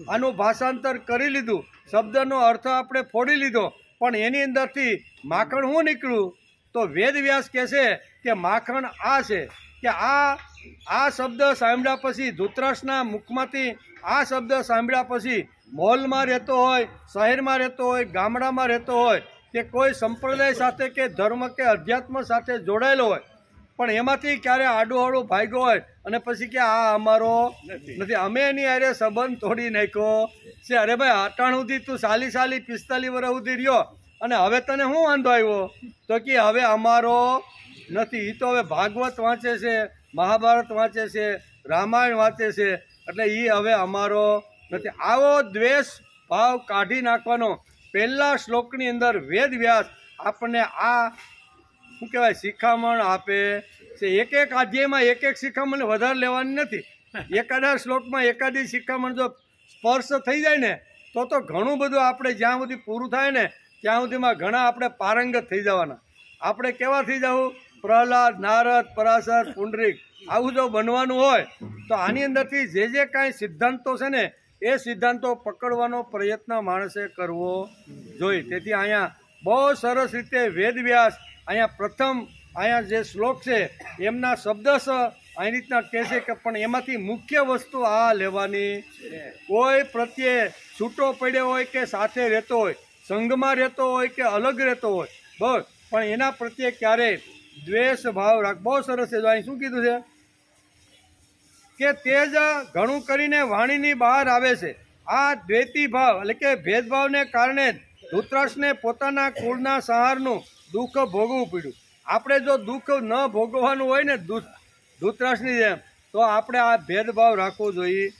આનું ભાષાંતર કરી લીધું, શબ્દનો અર્થ આપણે ફોડી લીધો, પણ એની અંદરથી માખણ શું નીકળ્યું? તો વેદ વ્યાસ કહે છે કે માખણ આ છે કે આ શબ્દ સાંભળ્યા પછી ધૃતરાષ્ટ્રના મુખમાંથી આ શબ્દ સાંભળ્યા પછી મોલમાં રહેતો હોય, શહેરમાં રહેતો હોય, ગામડામાં રહેતો હોય કે કોઈ સંપ્રદાય સાથે કે ધર્મ કે અધ્યાત્મ સાથે જોડાયેલો હોય, પણ એમાંથી ક્યારે આડું ભાગ્યો હોય અને પછી કે આ અમારો નથી, અમે એની હારે સંબંધ તોડી નાખ્યો છે. અરે ભાઈ, અટાણ સુધી તું 40 45 વર્ષ સુધી રહ્યો અને હવે તને શું વાંધો આવ્યો? તો કે હવે અમારો નથી. એ તો હવે ભાગવત વાંચે છે, મહાભારત વાંચે છે, રામાયણ વાંચે છે, એટલે એ હવે અમારો નથી. આવો દ્વેષ ભાવ કાઢી નાખવાનો પહેલા શ્લોકની અંદર વેદ વ્યાસ આપણને આ શું કહેવાય શિખામણ આપે છે. એક અધ્યાયમાં એક શિખામણ વધારે લેવાની નથી. એકાદા શ્લોકમાં એકાદી શિખામણ જો સ્પર્શ થઈ જાય ને તો ઘણું બધું આપણે જ્યાં સુધી પૂરું થાય ને ત્યાં સુધીમાં ઘણા આપણે પારંગત થઈ જવાના. આપણે કેવા થઈ જવું? પ્રહલાદ, નારદ, પરાશર, પુંડરીક આવું જો બનવાનું હોય તો આની અંદરથી જે કાંઈ સિદ્ધાંતો છે ને એ સિદ્ધાંતો પકડવાનો પ્રયત્ન માણસે કરવો જોઈએ. તેથી અહીંયા બહુ સરસ રીતે વેદ વ્યાસ અહીંયા પ્રથમ અહીંયા જે શ્લોક છે એમના શબ્દશ અહીં રીતના કહે છે કે પણ એમાંથી મુખ્ય વસ્તુ આ લેવાની. કોઈ પ્રત્યે છૂટો પડ્યો હોય કે સાથે રહેતો હોય, સંઘમાં રહેતો હોય કે અલગ રહેતો હોય, બસ પણ એના પ્રત્યે ક્યારેય દ્વેષ ભાવ રાખ. બહુ સરસ છે. અહીં શું કીધું છે કે તે જ ઘણું કરીને વાણીની બહાર આવે છે. આ દ્વૈતી ભાવ એટલે કે ભેદભાવને કારણે ધૃતરાષ્ટ્રને પોતાના કુળના સંહારનું દુઃખ ભોગવવું પડ્યું. આપણે જો દુઃખ ન ભોગવવાનું હોય ને ધૃતરાષ્ટ્રની જેમ તો આપણે આ ભેદભાવ રાખવો જોઈએ.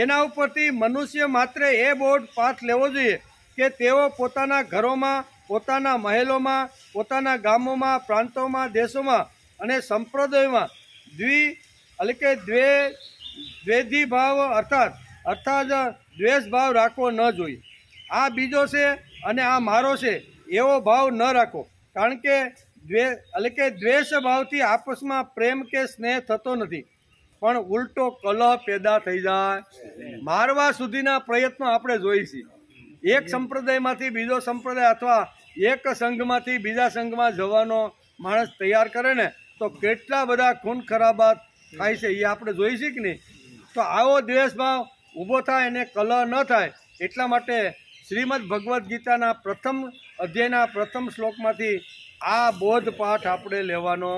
એના ઉપરથી મનુષ્ય માત્ર એ બોધ પાઠ લેવો જોઈએ કે તેઓ પોતાના ઘરોમાં, પોતાના મહેલોમાં, પોતાના ગામોમાં, પ્રાંતોમાં, દેશોમાં અને સંપ્રદાયોમાં એટલે કે દ્વેધી ભાવ અર્થાત દ્વેષ ભાવ રાખવો ન જોઈએ. આ બીજો છે અને આ મારો છે એવો ભાવ ન રાખો. કારણ કે દ્વેષ ભાવથી આપસમાં પ્રેમ કે સ્નેહ થતો નથી, પણ ઉલટો કલહ પેદા થઈ જાય. મારવા સુધીના પ્રયત્નો આપણે જોઈ છીએ. એક સંપ્રદાયમાંથી બીજો સંપ્રદાય અથવા એક સંઘમાંથી બીજા સંઘમાં જવાનો માણસ તૈયાર કરે ને તો કેટલા બધા ખૂન ખરાબા થાય છે એ આપણે જોઈ છીએ કે નહીં? તો આવો દ્વેષ ભાવ ઊભો થાય અને કલહ ન થાય એટલા માટે શ્રીમદ ભગવદ્ ગીતાના પ્રથમ અધ્યાયના પ્રથમ શ્લોકમાંથી આ બોધ પાઠ આપણે લેવાનો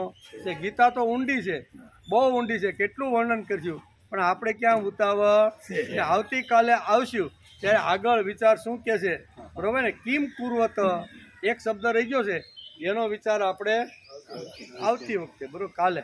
છે. ગીતા તો ઊંડી છે, બહુ ઊંડી છે, કેટલું વર્ણન કરશું, પણ આપણે ક્યાં ઉતાવળ કે આવતીકાલે આવશું ત્યારે આગળ વિચાર શું કહે છે, બરાબર ને? કિમ કુર્વત એક શબ્દ રહી ગયો છે, એનો વિચાર આપણે આવતી વખતે બરાબર કાલે